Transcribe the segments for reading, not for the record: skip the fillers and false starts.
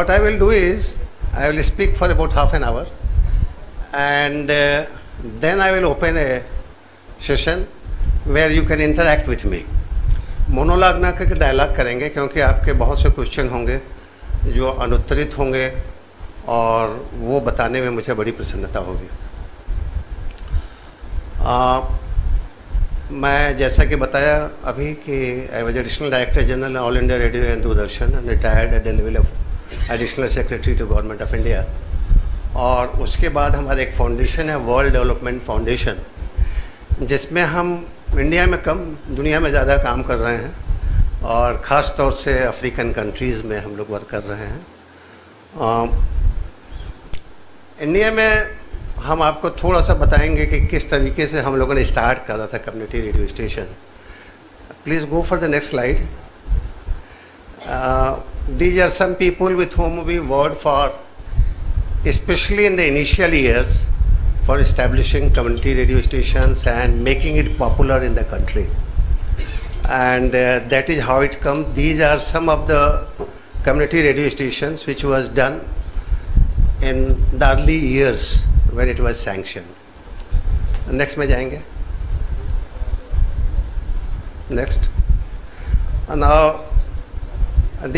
what I will do is, I will speak for about half an hour, and then I will open a session where you can interact with me. Monologue ना करके dialogue करेंगे, क्योंकि आपके बहुत से question होंगे जो अनुत्तरित होंगे और वो बताने में मुझे बड़ी प्रसन्नता होगी। मैं जैसा कि बताया अभी कि I was additional director general All India Radio and Doordarshan, retired at the level of additional secretary to government of India. और उसके बाद हमारा एक फाउंडेशन है, वर्ल्ड डेवलपमेंट फाउंडेशन, जिसमें हम इंडिया में कम, दुनिया में ज़्यादा काम कर रहे हैं और ख़ास तौर से अफ्रीकन कंट्रीज़ में हम लोग वर्क कर रहे हैं। इंडिया में हम आपको थोड़ा सा बताएंगे कि किस तरीके से हम लोगों ने स्टार्ट करा था community radio station. Please go for the next slide. These are some people with whom we work for, especially in the initial years, for establishing community radio stations and making it popular in the country. And that is how it comes. These are some of the community radio stations which was done in the early years when it was sanctioned. Next में जाएंगे. Next. And now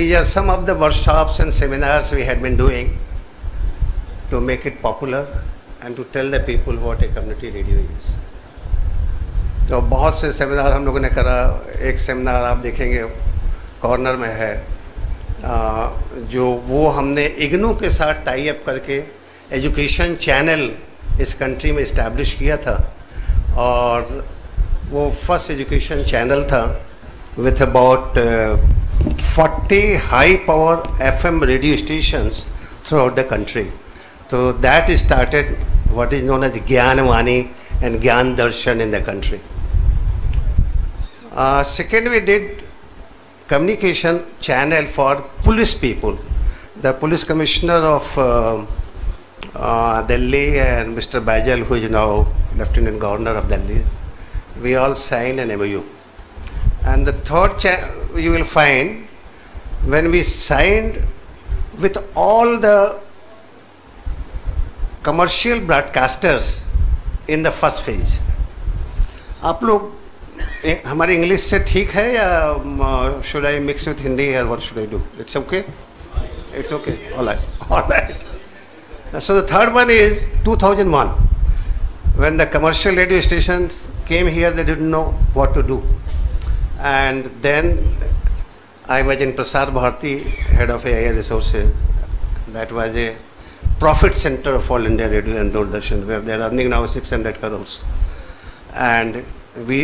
these are some of the workshops and seminars we had been doing to make it popular and to tell the people what a community radio is. तो बहुत से seminar हम लोगों ने करा। एक सेमिनार आप देखेंगे कॉर्नर में है, जो वो हमने इग्नू के साथ टाई अप करके एजुकेशन चैनल इस कंट्री में इस्टेब्लिश किया था, और वो फर्स्ट एजुकेशन चैनल था with about 40 high power FM radio stations through out the country. So that started what is known as Gyanvani and Gyan Darshan in the country. Second, we did communication channel for police people. The police commissioner of Delhi and Mr. Bajal, who is now Lieutenant Governor of Delhi, we all signed an MOU. And the third you will find when we signed with all the commercial broadcasters in the first phase. आप लोग हमारी English से ठीक है या should I mix with Hindi or what should I do? It's okay? It's okay. All right. So the third one is 2001. When the commercial radio stations came here, they didn't know what to do. And then I was in Prasar Bharati, head of AIR resources. That was a profit center of All India Radio and Doordarshan, where they are earning now 600 crores. And we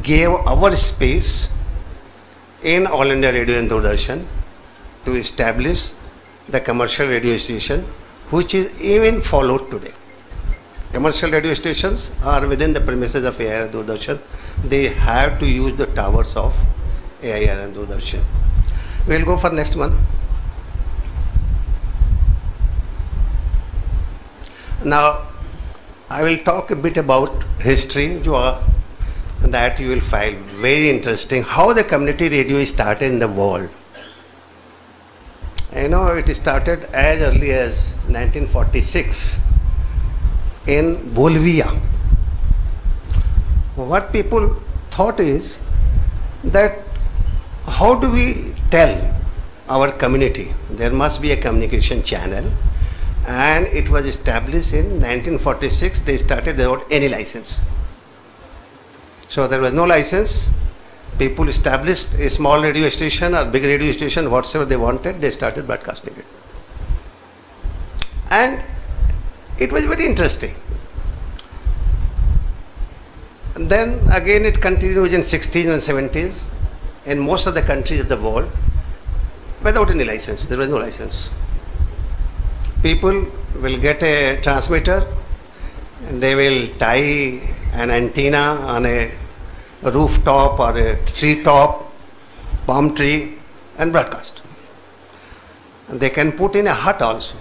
gave our space in All India Radio and Doordarshan to establish the commercial radio station, which is even followed today. Commercial radio stations are within the premises of AIR and Doordarshan. They have to use the towers of AIR and Doordarshan. We'll go for next one. Now, I will talk a bit about history, that you will find very interesting, how the community radio started in the world. You know, it started as early as 1946 in Bolivia. What people thought is that how do we tell our community? There must be a communication channel. And it was established in 1946. They started without any license. So there was no license. People established a small radio station or big radio station, whatever they wanted, they started broadcasting it. And it was very interesting. And then again it continued in 60s and 70s in most of the countries of the world without any license. There was no license. People will get a transmitter and they will tie an antenna on a rooftop or a tree top, palm tree, and broadcast. And they can put in a hut also.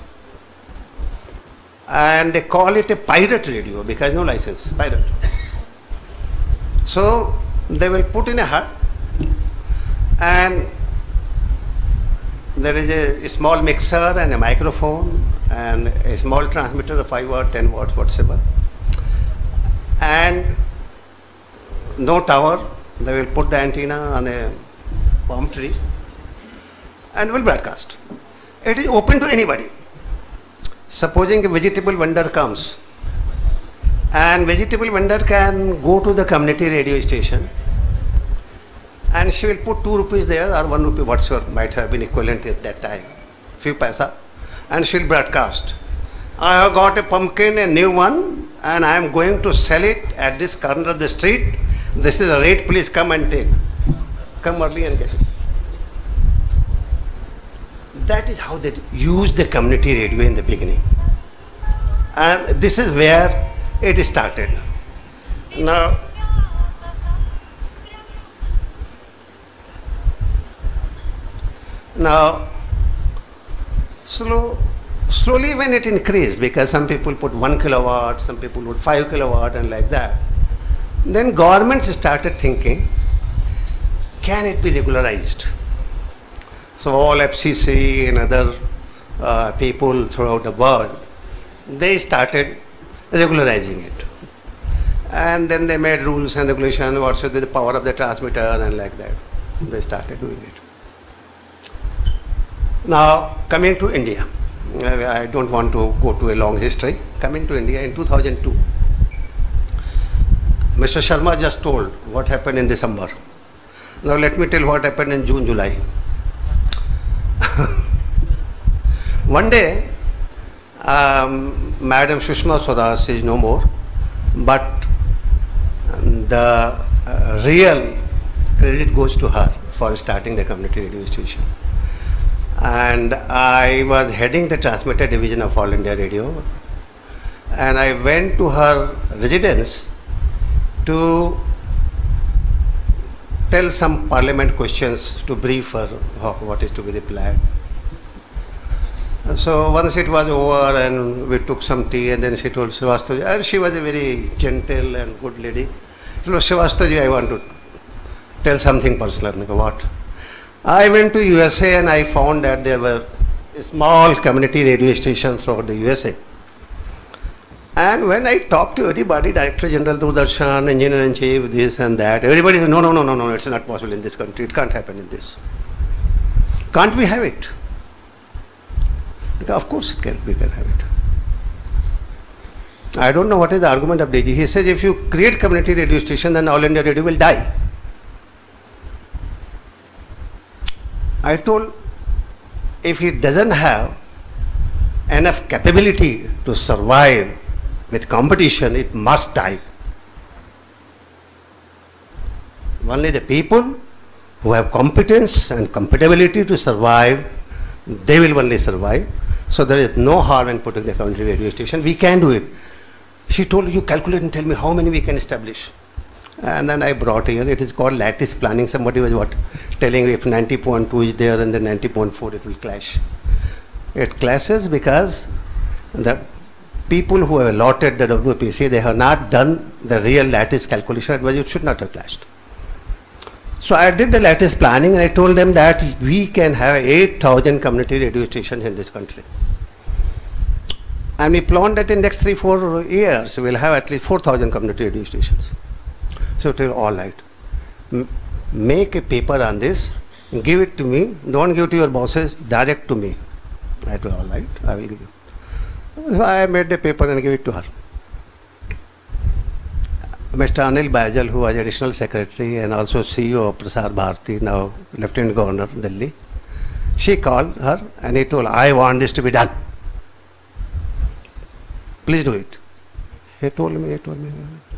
And they call it a pirate radio because no license, pirate. So they will put in a hut and there is a small mixer and a microphone and a small transmitter of 5 watt, 10 watts, whatever. And no tower. They will put the antenna on a palm tree and will broadcast. It is open to anybody. Supposing a vegetable vendor comes, and vegetable vendor can go to the community radio station, and she will put 2 rupees there or 1 rupee, whatsoever might have been equivalent at that time, few paisa, and she will broadcast. I have got a pumpkin, a new one, and I am going to sell it at this corner of the street. This is the rate, please come and take. Come early and get it. That is how they used the community radio in the beginning. And this is where it started. Now, slowly when it increased, because some people put 1 kilowatt, some people put 5 kilowatt and like that, then governments started thinking, can it be regularized? So all FCC and other people throughout the world, they started regularizing it. And then they made rules and regulations, what should be the power of the transmitter and like that. They started doing it. Now, coming to India. I don't want to go to a long history. Coming to India in 2002. Mr. Sharma just told what happened in December. Now let me tell what happened in June, July. One day, Madam Sushma Swaraj is no more, but the real credit goes to her for starting the community radio station. And I was heading the transmitter division of All India Radio, and I went to her residence to tell some parliament questions, to brief her what is to be replied. So once it was over and we took some tea, and then she told Srivastav, and she was a very gentle and good lady. She told Srivastav, I want to tell something personal. What? I went to USA and I found that there were small community radio stations throughout the USA. And when I talked to everybody, Director General Doordarshan, Engineer-in-Chief, this and that, everybody said, no, it's not possible in this country. It can't happen in this. Can't we have it? Of course we can have it. I don't know what is the argument of DG. He says if you create community radio station, then All India Radio will die. I told, if he doesn't have enough capability to survive with competition, it must die. Only the people who have competence and compatibility to survive, they will only survive. So there is no harm in putting the community radio station. We can do it. She told, you calculate and tell me how many we can establish. And then I brought here, it is called lattice planning. Somebody was telling if 90.2 is there and then 90.4 it will clash. It clashes because the people who have allotted the WPC, they have not done the real lattice calculation, otherwise it should not have clashed. So I did the lattice planning and I told them that we can have 8,000 community radio stations in this country. And we planned that in next 3-4 years, we'll have at least 4,000 community radio stations. So it will all right. Make a paper on this, give it to me, don't give it to your bosses, direct to me. I told, all right, I will give you. So I made the paper and gave it to her. Mr. Anil Baijal, who was Additional Secretary and also CEO of Prasar Bharati, now Lieutenant Governor, Delhi, she called her and he told, I want this to be done. Please do it. He told me,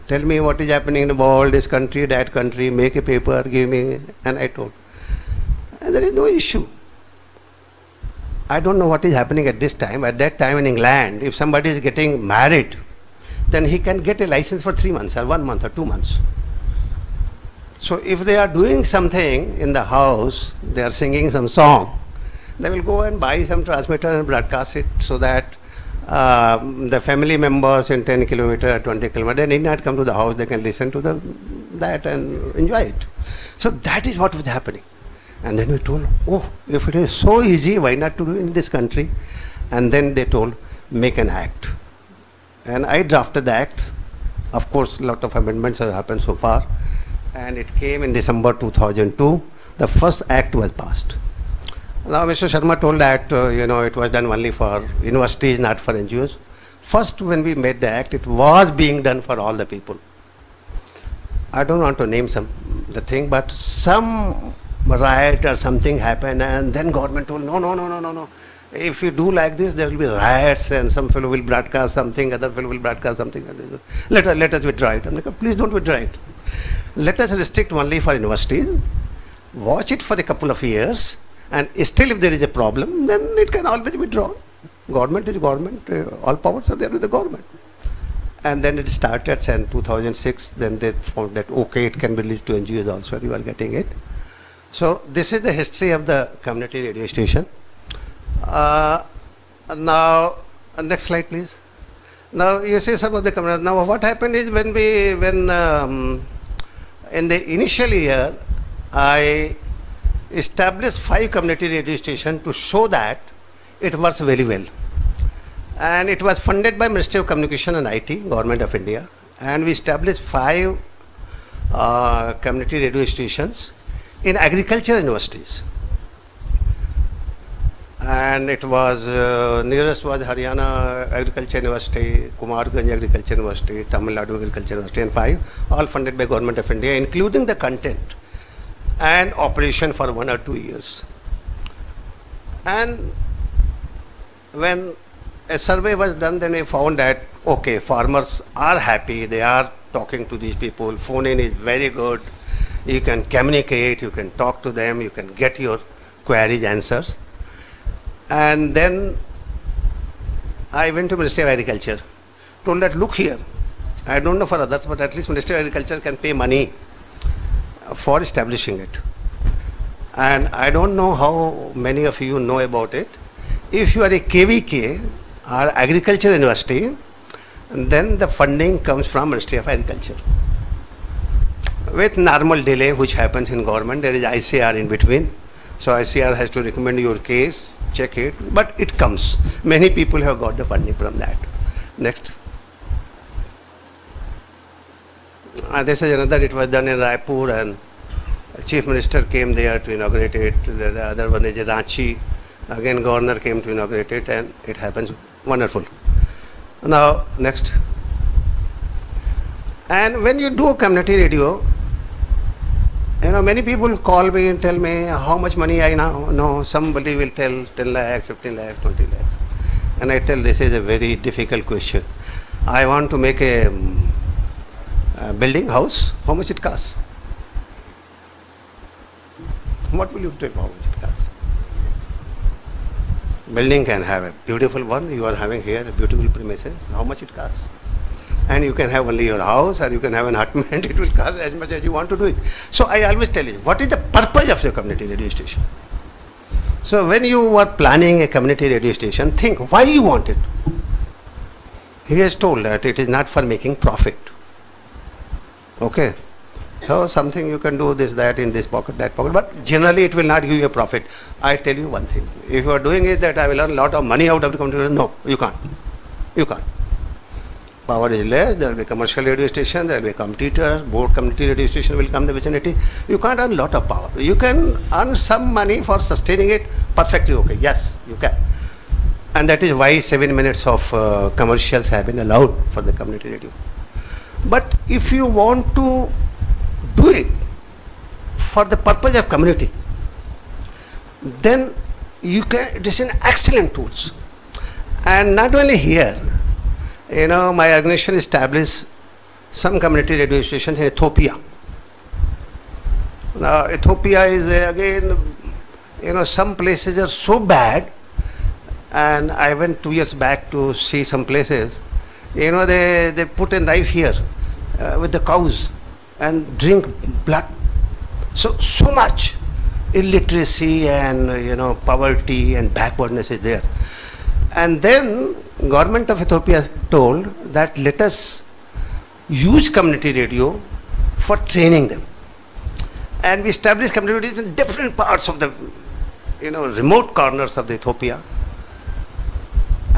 tell me what is happening in the world, this country, that country, make a paper, give me, and I told. And there is no issue. I don't know what is happening at this time. At that time in England, if somebody is getting married, then he can get a license for 3 months or 1 month or 2 months. So if they are doing something in the house, they are singing some song, they will go and buy some transmitter and broadcast it so that the family members in 10 kilometer, 20 kilometer, they need not come to the house, they can listen to that and enjoy it. So that is what was happening. And then we told, oh, if it is so easy, why not to do in this country? And then they told, make an act. And I drafted the act. Of course, a lot of amendments have happened so far. And it came in December 2002. The first act was passed. Now, Mr. Sharma told that, it was done only for universities, not for NGOs. First, when we made the act, it was being done for all the people. I don't want to name the thing, but some riot or something happened, and then government told, no. If you do like this, there will be riots, and some fellow will broadcast something, other fellow will broadcast something. Let us withdraw it. I'm like, please don't withdraw it. Let us restrict only for universities. Watch it for a couple of years, and still if there is a problem, then it can always be withdrawn. Government is government. All powers are there with the government. And then it started in 2006. Then they found that, okay, it can be released to NGOs also. You are getting it. So this is the history of the community radio station. Now, next slide, please. Now, you see some of the community. Now, what happened is when in the initial year, I established 5 community radio stations to show that it works very well. And it was funded by Ministry of Communication and IT, Government of India. And we established 5 community radio stations in agriculture universities. And it was, nearest was Haryana Agriculture University, Kumarganj Agriculture University, Tamil Nadu Agriculture University, and 5, all funded by Government of India, including the content and operation for 1 or 2 years. And when a survey was done, then we found that, okay, farmers are happy, they are talking to these people, phone in is very good, you can communicate, you can talk to them, you can get your queries, answers. And then I went to Ministry of Agriculture, told that, look here, I don't know for others, but at least Ministry of Agriculture can pay money for establishing it. And I don't know how many of you know about it. If you are a KVK or Agriculture University, then the funding comes from Ministry of Agriculture. With normal delay which happens in government, there is ICR in between. So ICR has to recommend your case, check it, but it comes. Many people have got the funding from that. Next. This is another, it was done in Raipur, and Chief Minister came there to inaugurate it. The other one is Ranchi. Again, Governor came to inaugurate it, and it happens. Wonderful. Now, next. And when you do community radio, many people call me and tell me how much money I now know. Somebody will tell 10 lakhs, 15 lakhs, 20 lakhs. And I tell this is a very difficult question. I want to make a building house. How much it costs? What will you take? How much it costs? Building can have a beautiful one. You are having here a beautiful premises. How much it costs? And you can have only your house, or you can have an apartment. It will cost as much as you want to do it. So I always tell you, what is the purpose of your community radio station? So when you are planning a community radio station, think why you want it. He has told that it is not for making profit. Okay. So something you can do this, that, in this pocket, that pocket, but generally it will not give you a profit. I tell you one thing. If you are doing it that I will earn a lot of money out of the community, no, you can't. You can't. Power is less, there will be commercial radio station, there will be competitors, board community radio station will come in the vicinity. You can't earn a lot of power. You can earn some money for sustaining it, perfectly okay. Yes, you can. And that is why 7 minutes of commercials have been allowed for the community radio. But if you want to do it for the purpose of community, then you can, it is an excellent tools. And not only here, my organization established some community radio stations in Ethiopia. Now, Ethiopia is again, some places are so bad, and I went 2 years back to see some places. They put a knife here with the cows and drink blood. So much illiteracy and poverty and backwardness is there. And then government of Ethiopia told that let us use community radio for training them. and we established communities in different parts of the, remote corners of the Ethiopia.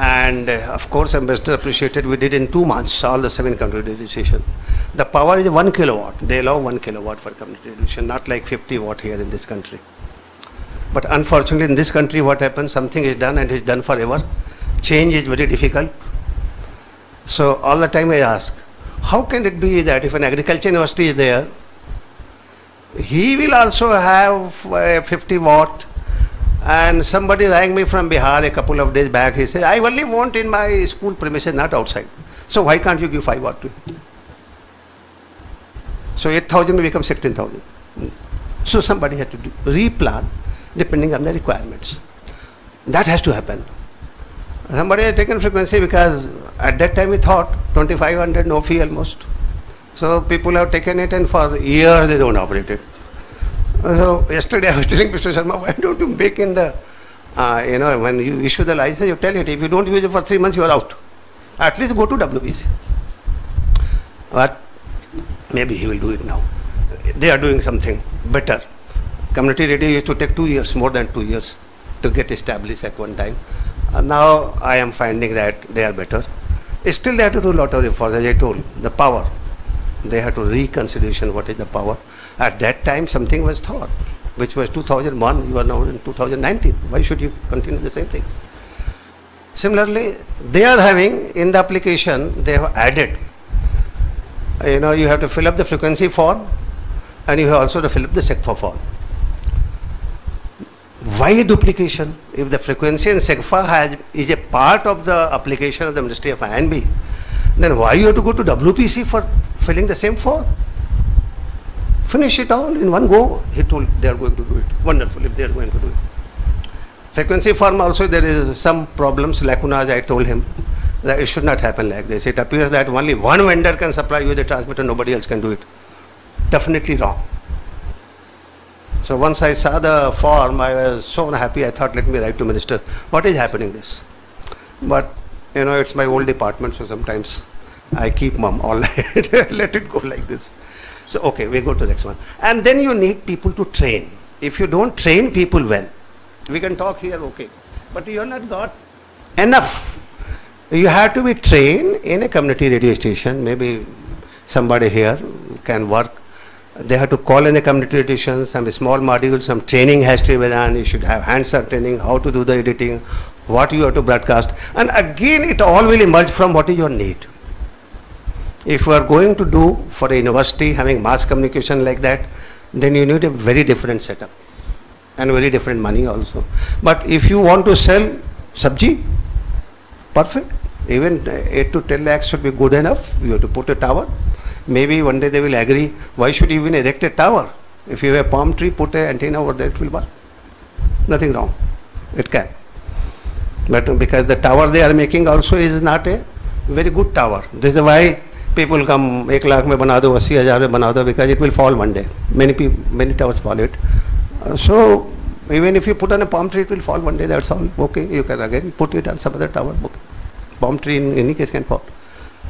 And of course, Ambassador appreciated. We did in 2 months all the 7 community radio stations. The power is 1 kilowatt. They allow 1 kilowatt for community radio station, not like 50 watt here in this country. But unfortunately, in this country, what happens? Something is done and it's done forever. Change is very difficult. So all the time I ask, how can it be that if an agriculture university is there, he will also have 50 watt? And somebody rang me from Bihar a couple of days back. He said, I only want in my school premises, not outside. So why can't you give 5 watt to him? So 8,000 will become 16,000. So somebody has to replan depending on the requirements. That has to happen. Somebody has taken frequency because at that time we thought 2,500 no fee almost. So people have taken it and for years they don't operate it. So yesterday I was telling Mr. Sharma, why don't you make in the, when you issue the license, you tell it, if you don't use it for 3 months, you are out. At least go to WBC. But maybe he will do it now. They are doing something better. Community radio used to take 2 years, more than 2 years to get established at one time. Now I am finding that they are better. Still they have to do a lot of reforms, as I told, the power. They have to reconsideration what is the power. At that time something was thought, which was 2001, you are now in 2019. Why should you continue the same thing? Similarly, they are having in the application, they have added, you have to fill up the frequency form and you have also to fill up the SECFA form. Why duplication? If the frequency and SECFA is a part of the application of the Ministry of INB, then why you have to go to WPC for filling the same form? Finish it all in one go. He told they are going to do it. Wonderful if they are going to do it. Frequency form also there is some problems, lacunas. I told him that it should not happen like this. It appears that only one vendor can supply you the transmitter, nobody else can do it. Definitely wrong. So once I saw the form, I was so unhappy. I thought, let me write to Minister, what is happening this? But it's my old department, so sometimes I keep mum all night. Let it go like this. So okay, we go to the next one. And then you need people to train. If you don't train people well, we can talk here, okay, but you are not got enough. You have to be trained in a community radio station. Maybe somebody here can work. They have to call in the community radio station, some small modules, some training has to be done. You should have hands-on training, how to do the editing, what you have to broadcast. And again, it all will emerge from what is your need. If you are going to do for a university having mass communication like that, then you need a very different setup and very different money also. But if you want to sell sabji, perfect. Even 8 to 10 lakhs should be good enough. You have to put a tower. Maybe one day they will agree, why should you even erect a tower? If you have a palm tree, put an antenna over there, it will work. Nothing wrong. It can. But because the tower they are making also is not a very good tower. This is why people come, 1 lakh mein bana do, 80,000 mein bana do, because it will fall one day. Many towers fall it. So even if you put on a palm tree, it will fall one day, that's all. Okay, you can again put it on some other tower. Okay. Palm tree in any case can fall.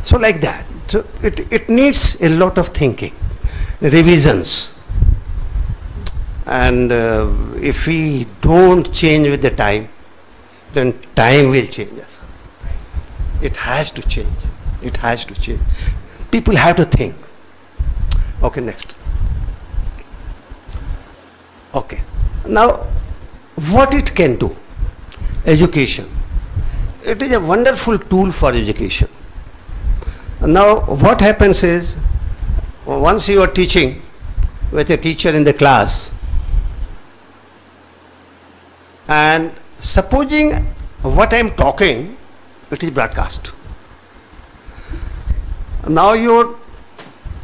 So like that. So it needs a lot of thinking, revisions. And if we don't change with the time, then time will change us. It has to change. It has to change. People have to think. Okay, next. Okay. Now, what it can do? Education. It is a wonderful tool for education. Now, what happens is, once you are teaching with a teacher in the class, and supposing what I am talking, it is broadcast. Now your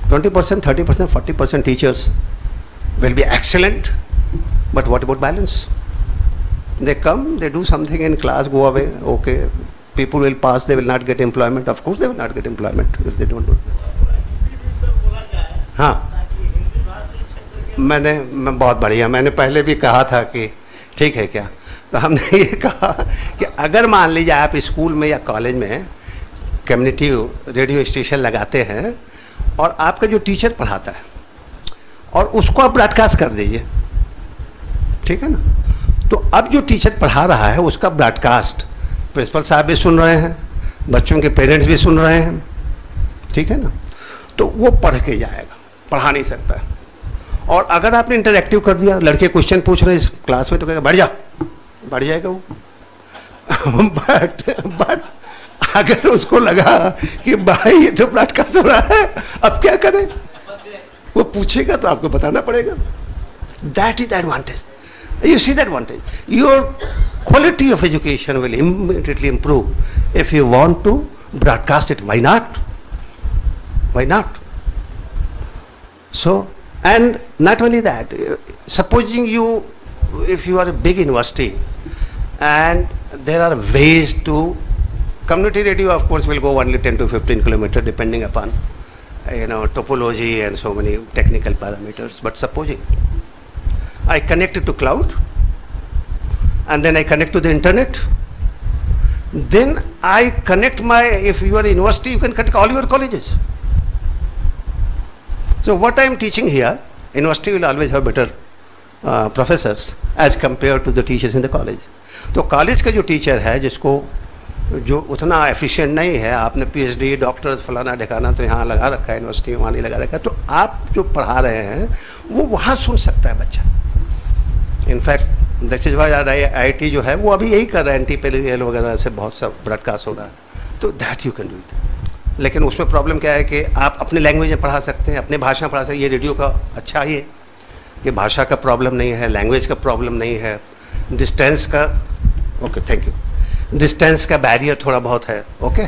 20%, 30%, 40% teachers will be excellent, but what about balance? They come, they do something in class, go away, okay, people will pass, they will not get employment. Of course they will not get employment if they don't do it. हाँ, मैं बहुत बढ़िया, मैंने पहले भी कहा था कि ठीक है क्या, तो हमने ये कहा कि अगर मान लीजिए आप स्कूल में या कॉलेज में कम्युनिटी रेडियो स्टेशन लगाते हैं और आपका जो टीचर पढ़ाता है और उसको आप ब्रॉडकास्ट कर दीजिए, ठीक है ना। तो अब जो टीचर पढ़ा रहा है उसका ब्रॉडकास्ट प्रिंसिपल साहब भी सुन रहे हैं, बच्चों के पेरेंट्स भी सुन रहे हैं, ठीक है ना। तो वो पढ़ के जाएगा, पढ़ा नहीं सकता। और अगर आपने इंटरैक्टिव कर दिया, लड़के क्वेश्चन पूछ रहे हैं इस क्लास में, तो कहेगा बढ़ जा, बढ़ जाएगा वो। बट अगर उसको लगा कि भाई ये तो ब्रॉडकास्ट हो रहा है, अब क्या करें, वो पूछेगा तो आपको बताना पड़ेगा। That is the advantage, you see the advantage. Your quality of education will immediately improve if you want to broadcast it. Why not? Why not? So, and not only that, supposing if you are a big university and there are ways to, community radio of course will go only 10 to 15 kilometers depending upon topology and so many technical parameters. But supposing I connect it to cloud and then I connect to the internet, then I connect if you are a university, you can connect all your colleges. So what I am teaching here, university will always have better professors as compared to the teachers in the college. तो college का जो teacher है जिसको जो उतना efficient नहीं है, आपने पीएचडी डॉक्टर फलाना ढकाना तो यहाँ लगा रखा है, यूनिवर्सिटी में वहाँ नहीं लगा रखा है, तो आप जो पढ़ा रहे हैं वो वहाँ सुन सकता है बच्चा। In fact that is why IIT जो है वो अभी यही कर रहा है, NTPL वगैरह से बहुत सा ब्रॉडकास्ट हो रहा है, तो that you can do it. लेकिन उसमें प्रॉब्लम क्या है कि आप अपने लैंग्वेज में पढ़ा सकते हैं, अपने भाषा में पढ़ा सकते हैं। ये रेडियो का अच्छा ही है कि भाषा का प्रॉब्लम नहीं है, लैंग्वेज का प्रॉब्लम नहीं है, डिस्टेंस का ओके थैंक यू, डिस्टेंस का बैरियर थोड़ा बहुत है, ओके।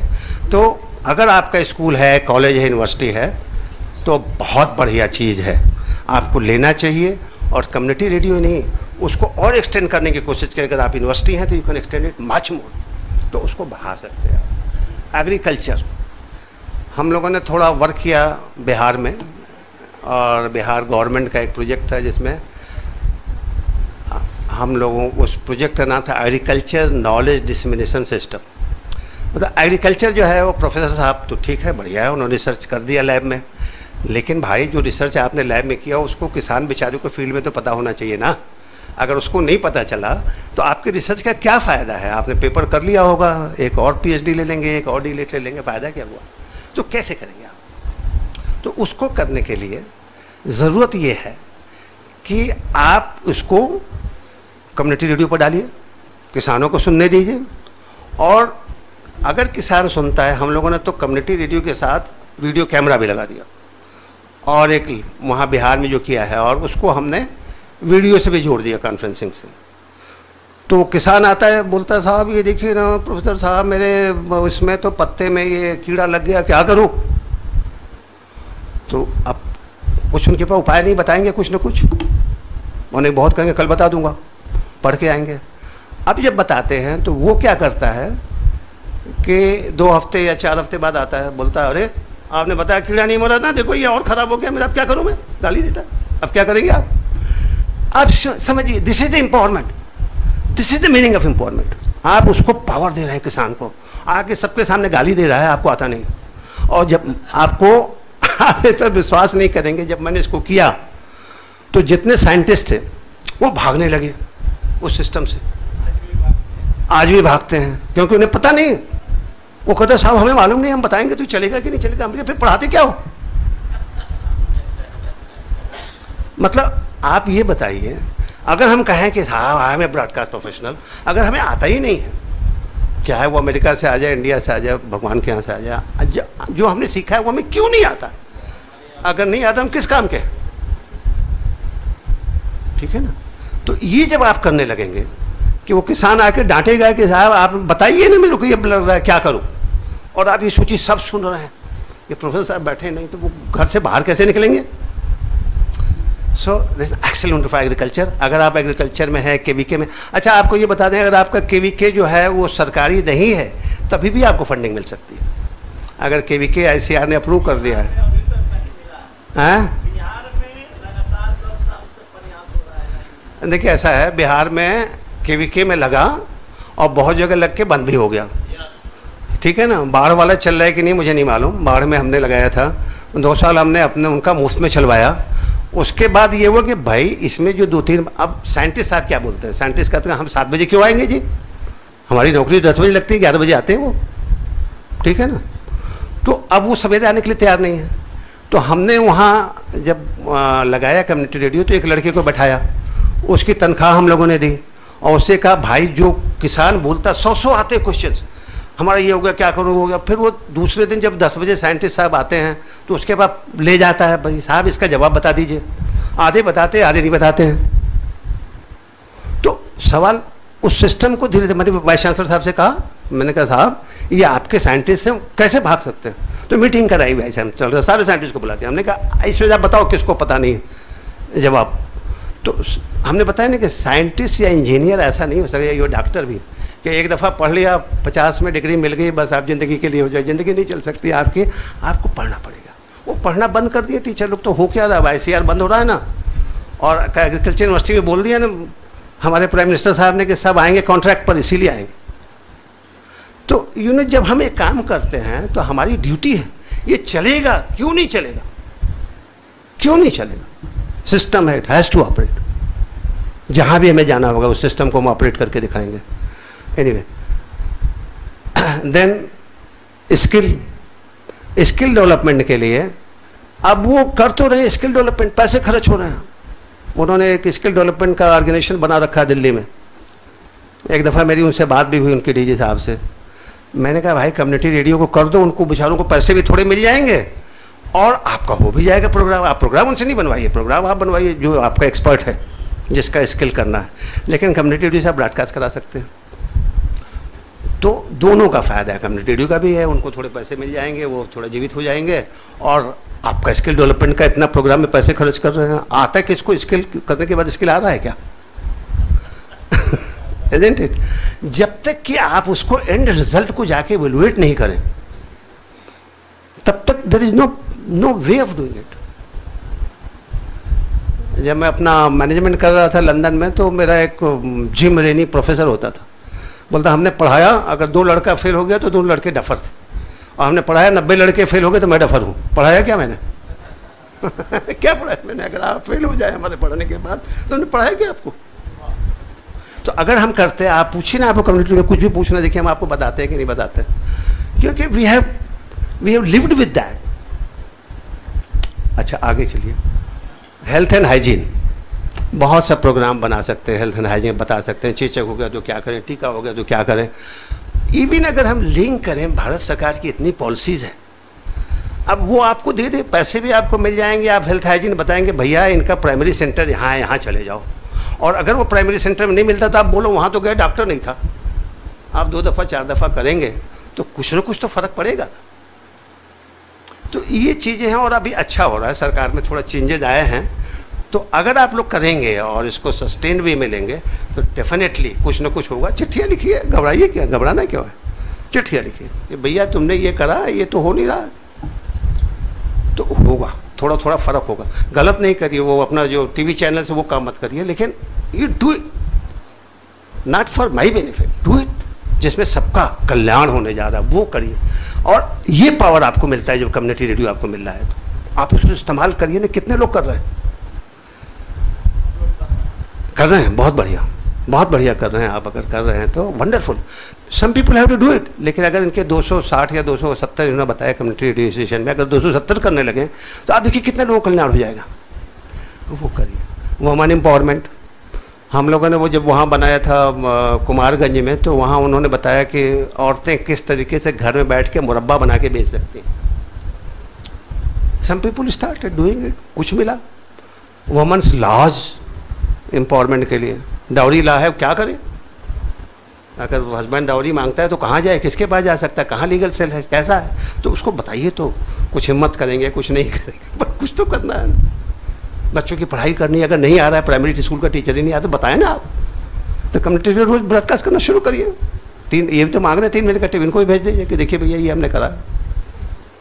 तो अगर आपका स्कूल है, कॉलेज है, यूनिवर्सिटी है, तो बहुत बढ़िया चीज़ है, आपको लेना चाहिए। और कम्युनिटी रेडियो नहीं, उसको और एक्सटेंड करने की कोशिश करें। अगर आप यूनिवर्सिटी हैं तो you can extend it much more, तो उसको बढ़ा सकते हैं आप। एग्रीकल्चर हम लोगों ने थोड़ा वर्क किया बिहार में, और बिहार गवर्नमेंट का एक प्रोजेक्ट था जिसमें हम लोगों, उस प्रोजेक्ट का नाम था एग्रीकल्चर नॉलेज डिसमिनेशन सिस्टम। मतलब एग्रीकल्चर जो है वो प्रोफेसर साहब तो ठीक है, बढ़िया है, उन्होंने रिसर्च कर दिया लैब में, लेकिन भाई जो रिसर्च आपने लैब में किया उसको किसान बेचारे को फील्ड में तो पता होना चाहिए ना। अगर उसको नहीं पता चला तो आपके रिसर्च का क्या फ़ायदा है। आपने पेपर कर लिया होगा, एक और पीएचडी ले लेंगे, एक और डीलेट ले लेंगे, फ़ायदा क्या हुआ। तो कैसे करेंगे आप। तो उसको करने के लिए ज़रूरत ये है कि आप उसको कम्युनिटी रेडियो पर डालिए, किसानों को सुनने दीजिए। और अगर किसान सुनता है, हम लोगों ने तो कम्युनिटी रेडियो के साथ वीडियो कैमरा भी लगा दिया, और एक वहाँ बिहार में जो किया है, और उसको हमने वीडियो से भी जोड़ दिया कॉन्फ्रेंसिंग से। तो किसान आता है, बोलता है साहब ये देखिए ना प्रोफेसर साहब, मेरे इसमें तो पत्ते में ये कीड़ा लग गया, क्या करूँ। तो अब कुछ उनके पास उपाय नहीं बताएंगे, कुछ ना कुछ उन्हें बहुत कहेंगे कल बता दूंगा, पढ़ के आएंगे। अब जब बताते हैं तो वो क्या करता है कि 2 हफ्ते या 4 हफ्ते बाद आता है, बोलता है अरे आपने बताया कीड़ा नहीं मरा ना, देखो ये और ख़राब हो गया मेरा, अब क्या करूँ मैं, गाली देता है। अब क्या करेंगे आप। अब समझिए, this is the empowerment, this is the meaning of empowerment. आप उसको पावर दे रहे हैं किसान को, आके सबके सामने गाली दे रहा है, आपको आता नहीं। और जब आपको आप इस पर विश्वास नहीं करेंगे, जब मैंने इसको किया तो जितने साइंटिस्ट थे वो भागने लगे उस सिस्टम से, आज भी भागते हैं, क्योंकि उन्हें पता नहीं। वो कहते साहब हमें मालूम नहीं, हम बताएंगे तो चलेगा कि नहीं चलेगा, हम फिर पढ़ाते क्या हो। मतलब आप ये बताइए, अगर हम कहें कि हाँ I am a broadcast professional, अगर हमें आता ही नहीं है, क्या है वो अमेरिका से आ जाए, इंडिया से आ जाए, भगवान के यहाँ से आ जाए, जो हमने सीखा है वो हमें क्यों नहीं आता। अगर नहीं आता हम किस काम के, ठीक है ना। तो ये जब आप करने लगेंगे कि वो किसान आके डांटेगा कि साहब आप बताइए ना मेरे को ये लग रहा है क्या करूं, और आप ये सोचिए सब सुन रहे हैं, ये प्रोफेसर साहब बैठे नहीं, तो वो घर से बाहर कैसे निकलेंगे। So this excellent for agriculture. अगर आप एग्रीकल्चर में है, केवीके में, अच्छा आपको ये बता दें, अगर आपका केवीके जो है वो सरकारी नहीं है तभी भी आपको फंडिंग मिल सकती है, अगर केवीके आईसीआर ने अप्रूव कर दिया है। देखिए ऐसा है, बिहार में केवीके में लगा और बहुत जगह लग के बंद भी हो गया, ठीक है ना। बाढ़ वाला चल रहा है कि नहीं मुझे नहीं मालूम, बाढ़ में हमने लगाया था 2 साल, हमने अपने उनका मुफ्त में चलवाया, उसके बाद ये हुआ कि भाई इसमें जो 2-3, अब साइंटिस्ट साहब क्या बोलते हैं, साइंटिस्ट कहते हैं हम 7 बजे क्यों आएंगे जी, हमारी नौकरी 10 बजे लगती है, 11 बजे आते हैं वो, ठीक है ना। तो अब वो सवेरे आने के लिए तैयार नहीं है। तो हमने वहाँ जब लगाया कम्युनिटी रेडियो, तो एक लड़के को बैठाया, उसकी तनख्वाह हम लोगों ने दी और उससे कहा भाई जो किसान बोलता 100 आते क्वेश्चन, हमारा ये हो गया, क्या करूँ, हो गया। फिर वो दूसरे दिन जब 10 बजे साइंटिस्ट साहब आते हैं तो उसके बाद ले जाता है, भाई साहब इसका जवाब बता दीजिए, आधे बताते आधे नहीं बताते हैं। तो सवाल उस सिस्टम को धीरे धीरे, मैंने वाइस चांसलर साहब से कहा, मैंने कहा साहब ये आपके साइंटिस्ट हैं, कैसे भाग सकते हैं। तो मीटिंग कराई वाइस चांसलर, सारे साइंटिस्ट को बुलाते हैं, हमने कहा इसमें आप बताओ किसको पता नहीं है जवाब। तो हमने बताया ना कि साइंटिस्ट या इंजीनियर ऐसा नहीं हो सकता, या डॉक्टर भी, कि एक दफ़ा पढ़ लिया 50 में डिग्री मिल गई बस आप ज़िंदगी के लिए हो जाए, ज़िंदगी नहीं चल सकती आपकी, आपको पढ़ना पड़ेगा। वो पढ़ना बंद कर दिए टीचर लोग, तो हो क्या रहा है, ICAR बंद हो रहा है ना, और एग्रीकल्चर यूनिवर्सिटी में बोल दिया ना हमारे प्राइम मिनिस्टर साहब ने कि सब आएंगे कॉन्ट्रैक्ट पर, इसीलिए आएंगे। तो जब हम एक काम करते हैं तो हमारी ड्यूटी है, ये चलेगा क्यों नहीं चलेगा, क्यों नहीं चलेगा, सिस्टम है, इट हैज़ टू ऑपरेट। जहाँ भी हमें जाना होगा उस सिस्टम को हम ऑपरेट करके दिखाएंगे। एनीवे, देन स्किल डेवलपमेंट के लिए अब वो कर तो रहे स्किल डेवलपमेंट, पैसे खर्च हो रहे हैं। उन्होंने एक स्किल डेवलपमेंट का ऑर्गेनाइजेशन बना रखा है दिल्ली में। एक दफ़ा मेरी उनसे बात भी हुई, उनके डीजी साहब से। मैंने कहा भाई कम्युनिटी रेडियो को कर दो, उनको बेचारों को पैसे भी थोड़े मिल जाएंगे और आपका हो भी जाएगा प्रोग्राम। आप प्रोग्राम उनसे नहीं बनवाइए, प्रोग्राम आप बनवाइए जो आपका एक्सपर्ट है, जिसका स्किल करना है। लेकिन कम्युनिटी रेडियो से आप ब्रॉडकास्ट करा सकते हैं, तो दोनों का फ़ायदा है, कम्युनिटी रेडियो का भी है, उनको थोड़े पैसे मिल जाएंगे, वो थोड़ा जीवित हो जाएंगे, और आपका स्किल डेवलपमेंट का इतना प्रोग्राम में पैसे खर्च कर रहे हैं। आता है किसको स्किल करने के बाद स्किल आ रहा है क्या? Isn't it? जब तक कि आप उसको एंड रिजल्ट को जाके इवेलुएट नहीं करें तब तक there is no way of doing it. जब मैं अपना मैनेजमेंट कर रहा था लंदन में, तो मेरा एक जिम रेनी प्रोफेसर होता था, बोलता हमने पढ़ाया, अगर 2 लड़का फेल हो गया तो 2 लड़के डफर थे, और हमने पढ़ाया 90 लड़के फेल हो गए तो मैं डफर हूँ। पढ़ाया क्या मैंने? क्या पढ़ाया मैंने? अगर आप फेल हो जाए हमारे पढ़ने के बाद तो हमने पढ़ाया क्या आपको? तो अगर हम करते हैं, आप पूछिए ना, आपको कम्युनिटी में कुछ भी पूछना, देखिए हम आपको बताते हैं कि नहीं बताते, क्योंकि we have lived with that. अच्छा आगे चलिए, हेल्थ एंड हाइजीन, बहुत सा प्रोग्राम बना सकते हैं, हेल्थ एंड हाइजीन बता सकते हैं, चेचक हो गया तो क्या करें, टीका हो गया तो क्या करें। इवन अगर हम लिंक करें, भारत सरकार की इतनी पॉलिसीज़ हैं, अब वो आपको दे दे, पैसे भी आपको मिल जाएंगे, आप हेल्थ हाइजीन बताएंगे भैया इनका प्राइमरी सेंटर यहाँ है, यहाँ चले जाओ। और अगर वो प्राइमरी सेंटर में नहीं मिलता तो आप बोलो वहाँ तो गए डॉक्टर नहीं था। आप 2 दफ़ा 4 दफ़ा करेंगे तो कुछ ना कुछ तो फ़र्क पड़ेगा। तो ये चीज़ें हैं, और अभी अच्छा हो रहा है, सरकार में थोड़ा चेंजेज आए हैं। तो अगर आप लोग करेंगे और इसको सस्टेन भी मिलेंगे तो डेफिनेटली कुछ ना कुछ होगा। चिट्ठियाँ लिखिए, घबराइए क्या, घबराना क्यों है? चिट्ठियाँ लिखिए कि भैया तुमने ये करा, ये तो हो नहीं रहा, तो होगा, थोड़ा थोड़ा फ़र्क होगा। गलत नहीं करिए, वो अपना जो टीवी चैनल से वो काम मत करिए, लेकिन you do it not for my benefit, do it जिसमें सबका कल्याण होने जा रहा है, वो करिए। और ये पावर आपको मिलता है जब कम्युनिटी रेडियो आपको मिल रहा है, तो आप इसको इस्तेमाल करिए ना। कितने लोग कर रहे हैं? कर रहे हैं, बहुत बढ़िया कर रहे हैं। आप अगर कर रहे हैं तो wonderful, some people have to do it. लेकिन अगर इनके 260 या 270 इन्होंने बताया कम्युनिटी रेडियो स्टेशन में, अगर 270 करने लगे तो आप देखिए कितने लोगों का कल्याण हो जाएगा। वो करिए। वुमेन एम्पावरमेंट, हम लोगों ने वो जब वहाँ बनाया था कुमारगंज में, तो वहाँ उन्होंने बताया कि औरतें किस तरीके से घर में बैठ के मुरब्बा बना के बेच सकती हैं। Some people started doing it, कुछ मिला। वुमेन्स लॉज एम्पावरमेंट के लिए, डाउरी ला है, क्या करे? अगर हस्बैंड डाउरी मांगता है तो कहाँ जाए, किसके पास जा सकता है, कहाँ लीगल सेल है, कैसा है? तो उसको बताइए, तो कुछ हिम्मत करेंगे, कुछ नहीं करेंगे, पर कुछ तो करना है। बच्चों की पढ़ाई करनी है, अगर नहीं आ रहा है, प्राइमरी स्कूल का टीचर ही नहीं आता, तो बताएं ना आप, तो कम्युनिटी रेडियो रोज़ ब्रॉडकास्ट करना शुरू करिए। ये भी तो मांग रहे 3 मिनट का टिप, इनको भी भेज दीजिए कि देखिए भैया ये हमने करा,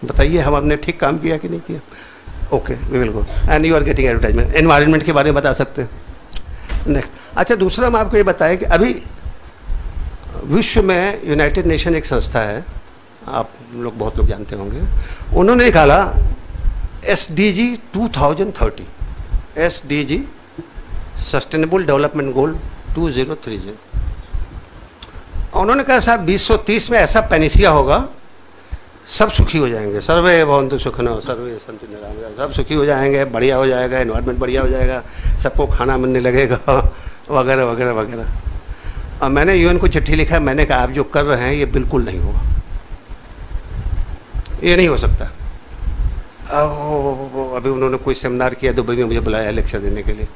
बताइए हमने ठीक काम किया कि नहीं किया। Okay, we will go and you are getting advertisement. Environment के बारे में बता सकते हैं। नेक्स्ट, अच्छा दूसरा मैं आपको ये बताया कि अभी विश्व में यूनाइटेड नेशन एक संस्था है, आप लोग बहुत लोग जानते होंगे, उन्होंने निकाला SDG 2030 SDG sustainable development goal 2030। उन्होंने कहा साहब 2030 में ऐसा पैनिसिया होगा, सब सुखी हो जाएंगे, सर्वे भवन्तु सुखिनः सर्वे सन्तु निरामयाः, सब सुखी हो जाएंगे, बढ़िया हो जाएगा, एनवायरनमेंट बढ़िया हो जाएगा, सबको खाना मिलने लगेगा वगैरह वगैरह वगैरह। और मैंने UN को चिट्ठी लिखा, मैंने कहा आप जो कर रहे हैं ये बिल्कुल नहीं होगा, ये नहीं हो सकता। अभी उन्होंने कोई सेमिनार किया दुबई में, मुझे बुलाया लेक्चर देने के लिए।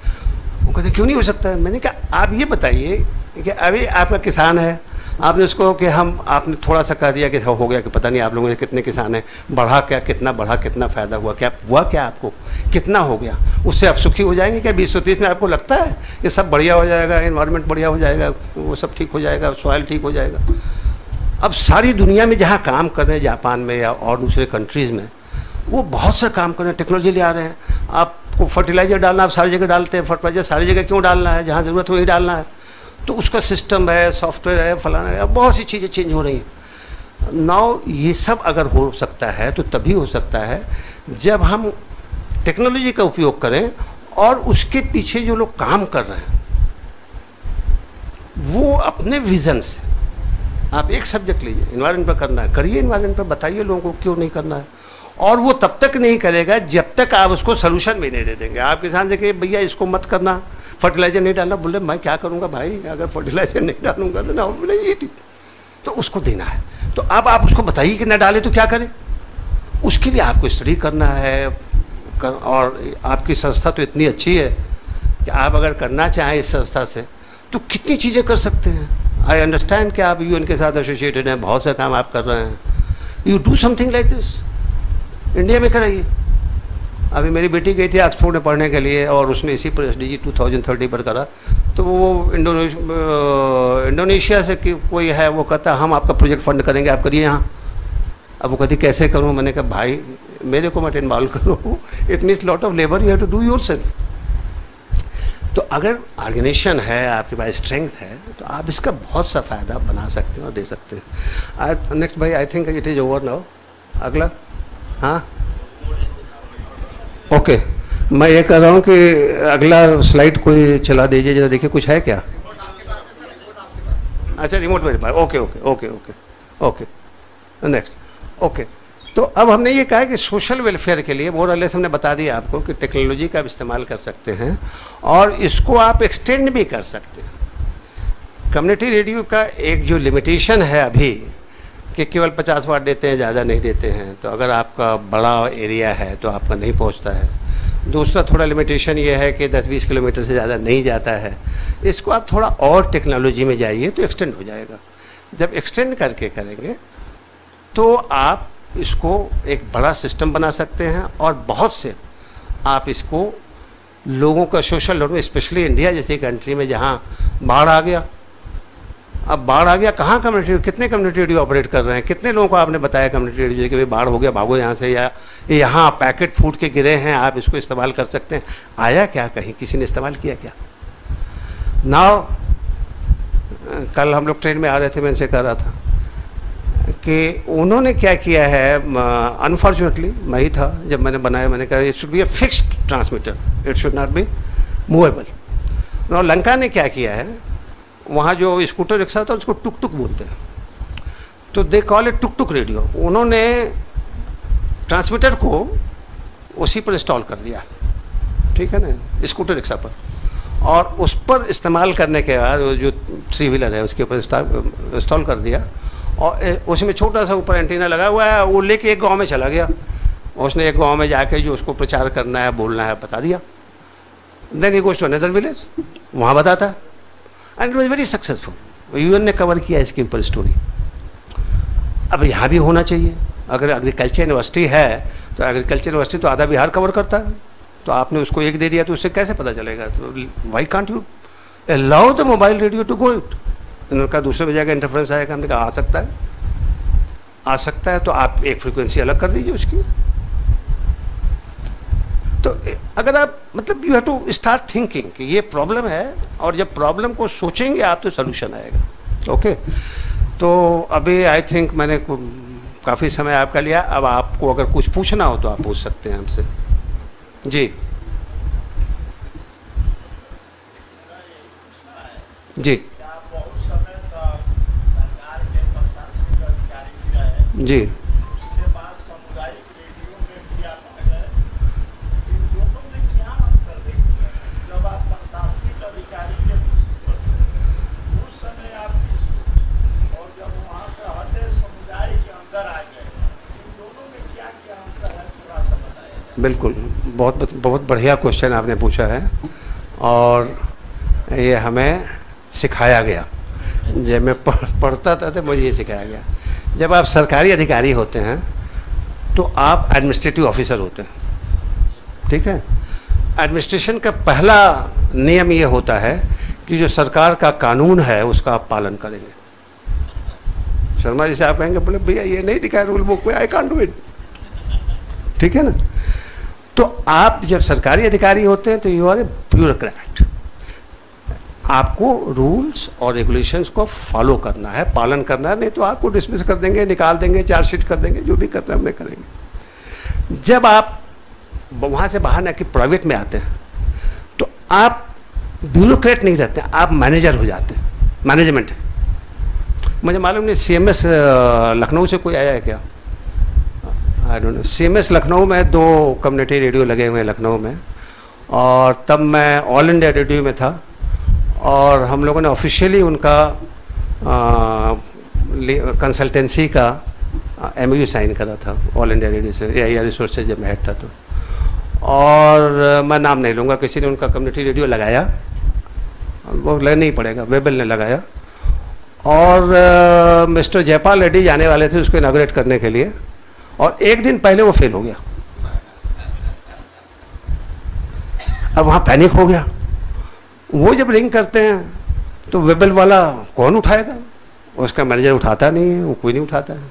वो कहते क्यों नहीं हो सकता है? मैंने कहा आप ये बताइए कि अभी आपका किसान है, आपने उसको कि आपने थोड़ा सा कह दिया कि हो गया, कि पता नहीं आप लोगों के कितने किसान हैं, बढ़ा क्या, कितना बढ़ा, कितना फ़ायदा हुआ, क्या हुआ, क्या आपको कितना हो गया, उससे आप सुखी हो जाएंगे क्या 2030 में? आपको लगता है ये सब बढ़िया हो जाएगा, एनवायरनमेंट बढ़िया हो जाएगा, वो सब ठीक हो जाएगा, सॉइल ठीक हो जाएगा? अब सारी दुनिया में जहाँ काम कर रहे हैं, जापान में या और दूसरे कंट्रीज़ में, वो बहुत सा काम कर रहे हैं, टेक्नोलॉजी ले आ रहे हैं। आपको फर्टिलाइज़र डालना, आप सारी जगह डालते हैं, फर्टिलाइज़र सारी जगह क्यों डालना है? जहाँ ज़रूरत हो वही डालना है। तो उसका सिस्टम है, सॉफ्टवेयर है, फलाना है, बहुत सी चीज़ें चेंज हो रही हैं। नाउ ये सब अगर हो सकता है तो तभी हो सकता है जब हम टेक्नोलॉजी का उपयोग करें, और उसके पीछे जो लोग काम कर रहे हैं वो अपने विज़न से, आप एक सब्जेक्ट लीजिए, एनवायरनमेंट पर करना है, करिए एनवायरनमेंट पर, बताइए लोगों को क्यों नहीं करना है। और वो तब तक नहीं करेगा जब तक आप उसको सलूशन भी नहीं दे देंगे। आप किसान से कहिए भैया इसको मत करना, फर्टिलाइज़र नहीं डालना, बोले मैं क्या करूँगा भाई, अगर फर्टिलाइज़र नहीं डालूंगा तो ना बोले ये ठीक, तो उसको देना है। तो अब आप उसको बताइए कि ना डाले तो क्या करें, उसके लिए आपको स्टडी करना है। और आपकी संस्था तो इतनी अच्छी है कि आप अगर करना चाहें इस संस्था से तो कितनी चीज़ें कर सकते हैं। आई अंडरस्टैंड कि आप UN के साथ एसोसिएटेड हैं, बहुत से काम आप कर रहे हैं। You do something like this, India में कराइए। अभी मेरी बेटी गई थी ऑक्सफोर्ड में पढ़ने के लिए, और उसने इसी पर SDG 2030 पर करा। तो वो इंडोनेशिया से कोई है, वो कहता हम आपका प्रोजेक्ट फंड करेंगे, आप करिए यहाँ। अब वो कहती कैसे करूँ? मैंने कहा भाई मेरे को मत इन्वॉल्व करो, it means lot of labour, you have to do yourself. तो अगर ऑर्गेनाइजेशन है, आपके पास स्ट्रेंथ है, तो आप इसका बहुत सा फ़ायदा बना सकते हैं और दे सकते हैं। नेक्स्ट भाई, I think it is over now. अगला, हाँ ओके, मैं ये कर रहा हूँ कि अगला स्लाइड कोई चला दीजिए जरा, देखिए कुछ है क्या? अच्छा रिमोट मेरे पास, okay okay okay okay okay, next. Okay, तो अब हमने ये कहा कि सोशल वेलफेयर के लिए मोर और लेस हमने बता दिया आपको कि टेक्नोलॉजी का आप इस्तेमाल कर सकते हैं, और इसको आप एक्सटेंड भी कर सकते हैं। कम्युनिटी रेडियो का एक जो लिमिटेशन है अभी कि केवल 50 वाट देते हैं, ज़्यादा नहीं देते हैं। तो अगर आपका बड़ा एरिया है तो आपका नहीं पहुंचता है। दूसरा थोड़ा लिमिटेशन ये है कि 10-20 किलोमीटर से ज़्यादा नहीं जाता है। इसको आप थोड़ा और टेक्नोलॉजी में जाइए तो एक्सटेंड हो जाएगा। जब एक्सटेंड करके करेंगे तो आप इसको एक बड़ा सिस्टम बना सकते हैं, और बहुत से आप इसको लोगों का सोशल लोड में, स्पेशली इंडिया जैसी कंट्री में जहाँ बाढ़ आ गया, अब बाढ़ आ गया, कहाँ कम्युनिटी, कितने कम्युनिटी रेडियो ऑपरेट कर रहे हैं? कितने लोगों को आपने बताया कम्युनिटी रेडियो कि भाई बाढ़ हो गया, भागो यहाँ से, या यहाँ पैकेट फूड के गिरे हैं, आप इसको इस्तेमाल कर सकते हैं। आया क्या कहीं? किसी ने इस्तेमाल किया क्या? नाउ कल हम लोग ट्रेन में आ रहे थे, मैं इनसे कह रहा था कि उन्होंने क्या किया है, अनफॉर्चुनेटली मैं ही था जब मैंने बनाया, मैंने कहा it should be a fixed transmitter, it should not be movable. और लंका ने क्या किया है, वहाँ जो स्कूटर रिक्शा होता है उसको टुक टुक बोलते हैं, तो they call it took took radio. उन्होंने ट्रांसमीटर को उसी पर इंस्टॉल कर दिया, ठीक है ना, स्कूटर रिक्शा पर, और उस पर इस्तेमाल करने के बाद जो 3 व्हीलर है उसके ऊपर इंस्टॉल कर दिया, और उसमें छोटा सा ऊपर एंटीना लगा हुआ है। वो लेके एक गांव में चला गया, उसने एक गांव में जाके जो उसको प्रचार करना है, बोलना है, बता दिया। Then he goes to another village, वहाँ बताता है, and it was very successful. UN ने कवर किया इसके ऊपर स्टोरी। अब यहाँ भी होना चाहिए। अगर एग्रीकल्चर यूनिवर्सिटी है तो एग्रीकल्चर यूनिवर्सिटी तो आधा बिहार कवर करता है, तो आपने उसको एक दे दिया तो उससे कैसे पता चलेगा? तो why can't you allow the mobile radio to go it? इनका दूसरे जगह इंटरफ्रेंस आएगा, हमने कहा आ सकता है, आ सकता है, तो आप एक फ्रीक्वेंसी अलग कर दीजिए उसकी। तो अगर आप मतलब you have to start thinking कि ये प्रॉब्लम है, और जब प्रॉब्लम को सोचेंगे आप तो सलूशन आएगा। ओके, तो अभी आई थिंक मैंने काफ़ी समय आपका लिया। अब आपको अगर कुछ पूछना हो तो आप पूछ सकते हैं हमसे। जी जी आप बहुत समय तक सरकार के प्रशासनिक अधिकारी भी रहे, जी उसके बाद सामुदायिक रेडियो में भी आप आ गए। इन दोनों में क्या अंतर देखते हैं? जब आप प्रशासनिक अधिकारी के कुर्सी पर थे उस समय आपकी सोच, और जब वहाँ से हटे समुदाय के अंदर आ गए, इन दोनों में क्या क्या अंतर है, थोड़ा सा बताया जाए। बिल्कुल, बहुत बहुत बढ़िया क्वेश्चन आपने पूछा है, और ये हमें सिखाया गया। जब मैं पढ़ता था तो मुझे ये सिखाया गया, जब आप सरकारी अधिकारी होते हैं तो आप एडमिनिस्ट्रेटिव ऑफिसर होते हैं, ठीक है। एडमिनिस्ट्रेशन का पहला नियम ये होता है कि जो सरकार का कानून है उसका आप पालन करेंगे। शर्मा जी से आप कहेंगे, बोले भैया ये नहीं दिखा है रूल बुक में, आई कांट डू इट, ठीक है ना। तो आप जब सरकारी अधिकारी होते हैं तो यू आर ए ब्यूरोक्रेट, आपको रूल्स और रेगुलेशंस को फॉलो करना है, पालन करना है, नहीं तो आपको डिसमिस कर देंगे, निकाल देंगे, चार्जशीट कर देंगे, जो भी करना है हमने करेंगे। जब आप वहाँ से बाहर ना कि प्राइवेट में आते हैं तो आप ब्यूरोक्रेट नहीं रहते, आप मैनेजर हो जाते हैं, मैनेजमेंट है। मुझे मालूम नहीं CMS लखनऊ से कोई आया है क्या? आई डोंट नो। CMS लखनऊ में 2 कम्युनिटी रेडियो लगे हुए हैं लखनऊ में, और तब मैं ऑल इंडिया रेडियो में था, और हम लोगों ने ऑफिशियली उनका कंसल्टेंसी का MOU साइन करा था ऑल इंडिया रेडियो से, AIR रिसोर्स से, जब मैं हेड था तो। और मैं नाम नहीं लूँगा, किसी ने उनका कम्युनिटी रेडियो लगाया, वो लेना ही पड़ेगा, वेबल ने लगाया, और मिस्टर जयपाल रेड्डी जाने वाले थे उसको इनाग्रेट करने के लिए, और एक दिन पहले वो फेल हो गया। अब वहाँ पैनिक हो गया। वो जब रिंग करते हैं तो वेबल वाला कौन उठाएगा? उसका मैनेजर उठाता नहीं है, वो कोई नहीं उठाता है।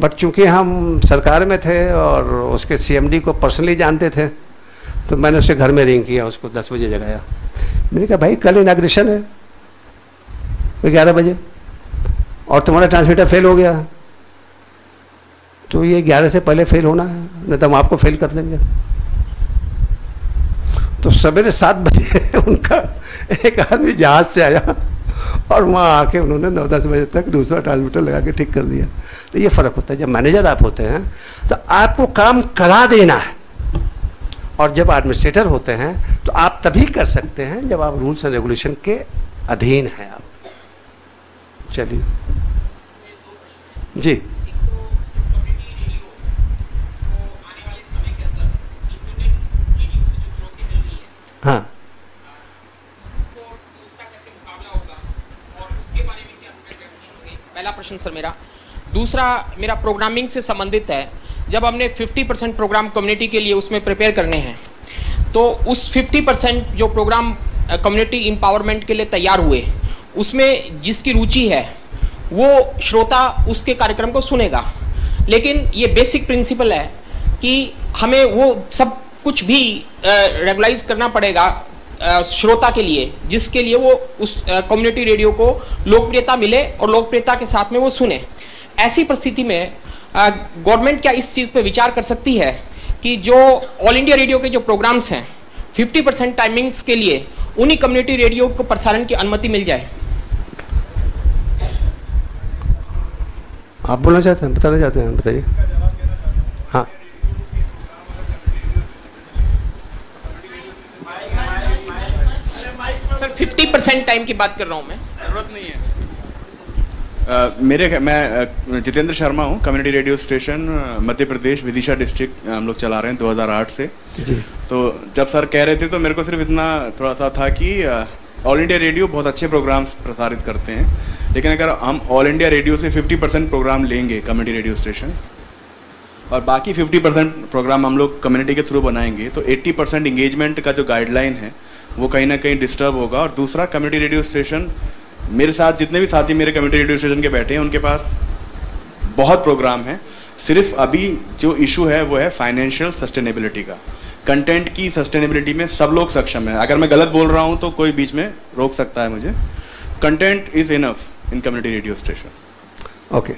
बट चूंकि हम सरकार में थे और उसके CMD को पर्सनली जानते थे, तो मैंने उसके घर में रिंग किया, उसको 10 बजे जगाया। मैंने कहा भाई कल इनाग्रेशन है 11 बजे, और तुम्हारा ट्रांसमीटर फेल हो गया है, तो ये 11 से पहले फेल होना है, नहीं तो हम आपको फेल कर देंगे। तो सवेरे 7 बजे उनका एक आदमी जहाज से आया, और वहाँ आके उन्होंने 9-10 बजे तक दूसरा ट्रांसमीटर लगा के ठीक कर दिया। तो ये फ़र्क होता है, जब मैनेजर आप होते हैं तो आपको काम करा देना है, और जब एडमिनिस्ट्रेटर होते हैं तो आप तभी कर सकते हैं जब आप रूल्स एंड रेगुलेशन के अधीन हैं आप। चलिए जी। हाँ, पहला प्रश्न सर मेरा। दूसरा मेरा प्रोग्रामिंग से संबंधित है। जब हमने 50% प्रोग्राम कम्युनिटी के लिए उसमें प्रिपेयर करने हैं, तो उस 50% जो प्रोग्राम कम्युनिटी एम्पावरमेंट के लिए तैयार हुए, उसमें जिसकी रुचि है वो श्रोता उसके कार्यक्रम को सुनेगा। लेकिन ये बेसिक प्रिंसिपल है कि हमें वो सब कुछ भी रेगुलाइज करना पड़ेगा श्रोता के लिए, जिसके लिए वो उस कम्युनिटी रेडियो को लोकप्रियता मिले और लोकप्रियता के साथ में वो सुने। ऐसी परिस्थिति में गवर्नमेंट क्या इस चीज़ पे विचार कर सकती है कि जो ऑल इंडिया रेडियो के जो प्रोग्राम्स हैं 50% टाइमिंग्स के लिए उन्हीं कम्युनिटी रेडियो को प्रसारण की अनुमति मिल जाए? आप बोलना चाहते हैं, बताना चाहते हैं, बताइए। हाँ, सर 50% टाइम की बात कर रहा हूँ मैं। जरूरत नहीं है। मैं जितेंद्र शर्मा हूँ, community radio station Madhya Pradesh Vidisha district हम लोग चला रहे हैं 2008 से जी। तो जब सर कह रहे थे तो मेरे को सिर्फ इतना थोड़ा सा था कि ऑल इंडिया रेडियो बहुत अच्छे प्रोग्राम्स प्रसारित करते हैं, लेकिन अगर हम ऑल इंडिया रेडियो से 50% प्रोग्राम लेंगे कम्युनिटी रेडियो स्टेशन, और बाकी 50% प्रोग्राम हम लोग कम्युनिटी के थ्रू बनाएंगे, तो 80% इंगेजमेंट का जो गाइडलाइन है वो कहीं ना कहीं डिस्टर्ब होगा। और दूसरा, कम्युनिटी रेडियो स्टेशन, मेरे साथ जितने भी साथी मेरे कम्युनिटी रेडियो स्टेशन के बैठे हैं उनके पास बहुत प्रोग्राम है। सिर्फ अभी जो इशू है वो है फाइनेंशियल सस्टेनेबिलिटी का। कंटेंट की सस्टेनेबिलिटी में सब लोग सक्षम है। अगर मैं गलत बोल रहा हूँ तो कोई बीच में रोक सकता है मुझे। Content is enough in community radio station. Okay.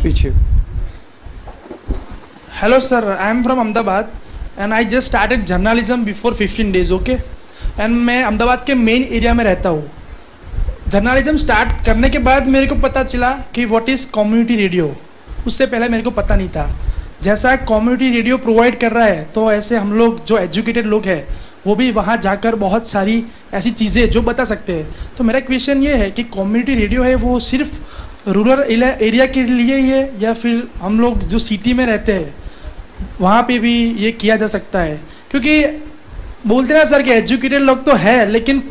पीछे। Hello sir, I am from Ahmedabad. And I just started journalism before 15 days, okay. And मैं अहमदाबाद के मेन एरिया में रहता हूँ। जर्नलिज्म स्टार्ट करने के बाद मेरे को पता चला कि व्हाट इज़ कम्युनिटी रेडियो। उससे पहले मेरे को पता नहीं था। जैसा कम्युनिटी रेडियो प्रोवाइड कर रहा है, तो ऐसे हम लोग जो एजुकेटेड लोग हैं वो भी वहाँ जाकर बहुत सारी ऐसी चीज़ें जो बता सकते हैं। तो मेरा क्वेश्चन ये है कि कम्युनिटी रेडियो है वो सिर्फ रूरल एरिया के लिए ही है, या फिर हम लोग जो सिटी में रहते हैं वहाँ पे भी ये किया जा सकता है? क्योंकि बोलते ना सर कि एजुकेटेड लोग तो है, लेकिन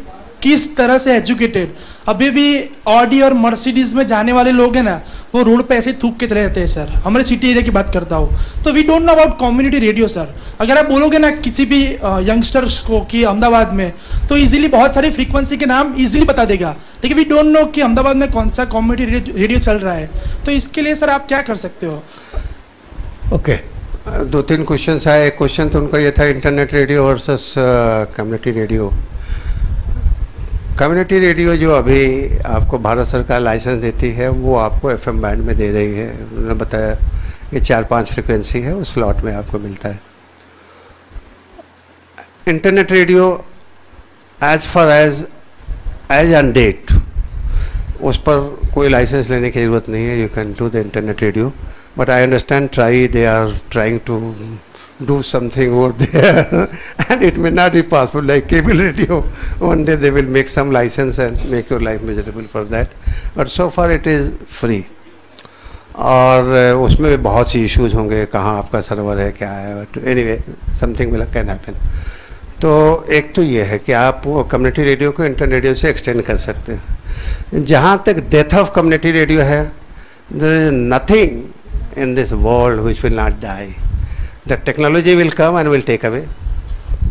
किस तरह से एजुकेटेड? अभी भी ऑडी और मर्सिडीज में जाने वाले लोग हैं ना, वो रोड पे ऐसे थूक के चले जाते हैं सर। हमारे सिटी एरिया की बात करता हूँ। तो we don't know about community radio sir. अगर आप बोलोगे ना किसी भी यंगस्टर्स को कि अहमदाबाद में, तो इजीली बहुत सारी फ्रीक्वेंसी के नाम इजीली बता देगा, लेकिन वी डोंट नो कि अहमदाबाद में कौन सा कम्युनिटी रेडियो चल रहा है। तो इसके लिए सर आप क्या कर सकते हो? ओके, 2-3 क्वेश्चंस आए। एक क्वेश्चन तो उनका ये था internet radio versus community radio. Community radio जो अभी आपको भारत सरकार लाइसेंस देती है वो आपको एफएम बैंड में दे रही है। उन्होंने बताया कि 4-5 फ्रिक्वेंसी है, उस स्लॉट में आपको मिलता है। Internet radio as far as on date उस पर कोई लाइसेंस लेने की ज़रूरत नहीं है। You can do the internet radio, but I understand they are trying to do something over there and it may not be possible like cable radio. One day they will make some license and make your life miserable for that, but so far it is free. और उसमें भी बहुत सी issues होंगे, कहाँ आपका server है, क्या है, but anyway something will can happen. तो एक तो ये है कि आप कम्युनिटी रेडियो को इंटरनेट रेडियो से एक्सटेंड कर सकते हैं। जहाँ तक डेथ ऑफ कम्युनिटी रेडियो है, there is nothing in this world which will not die. The technology will come and will take away.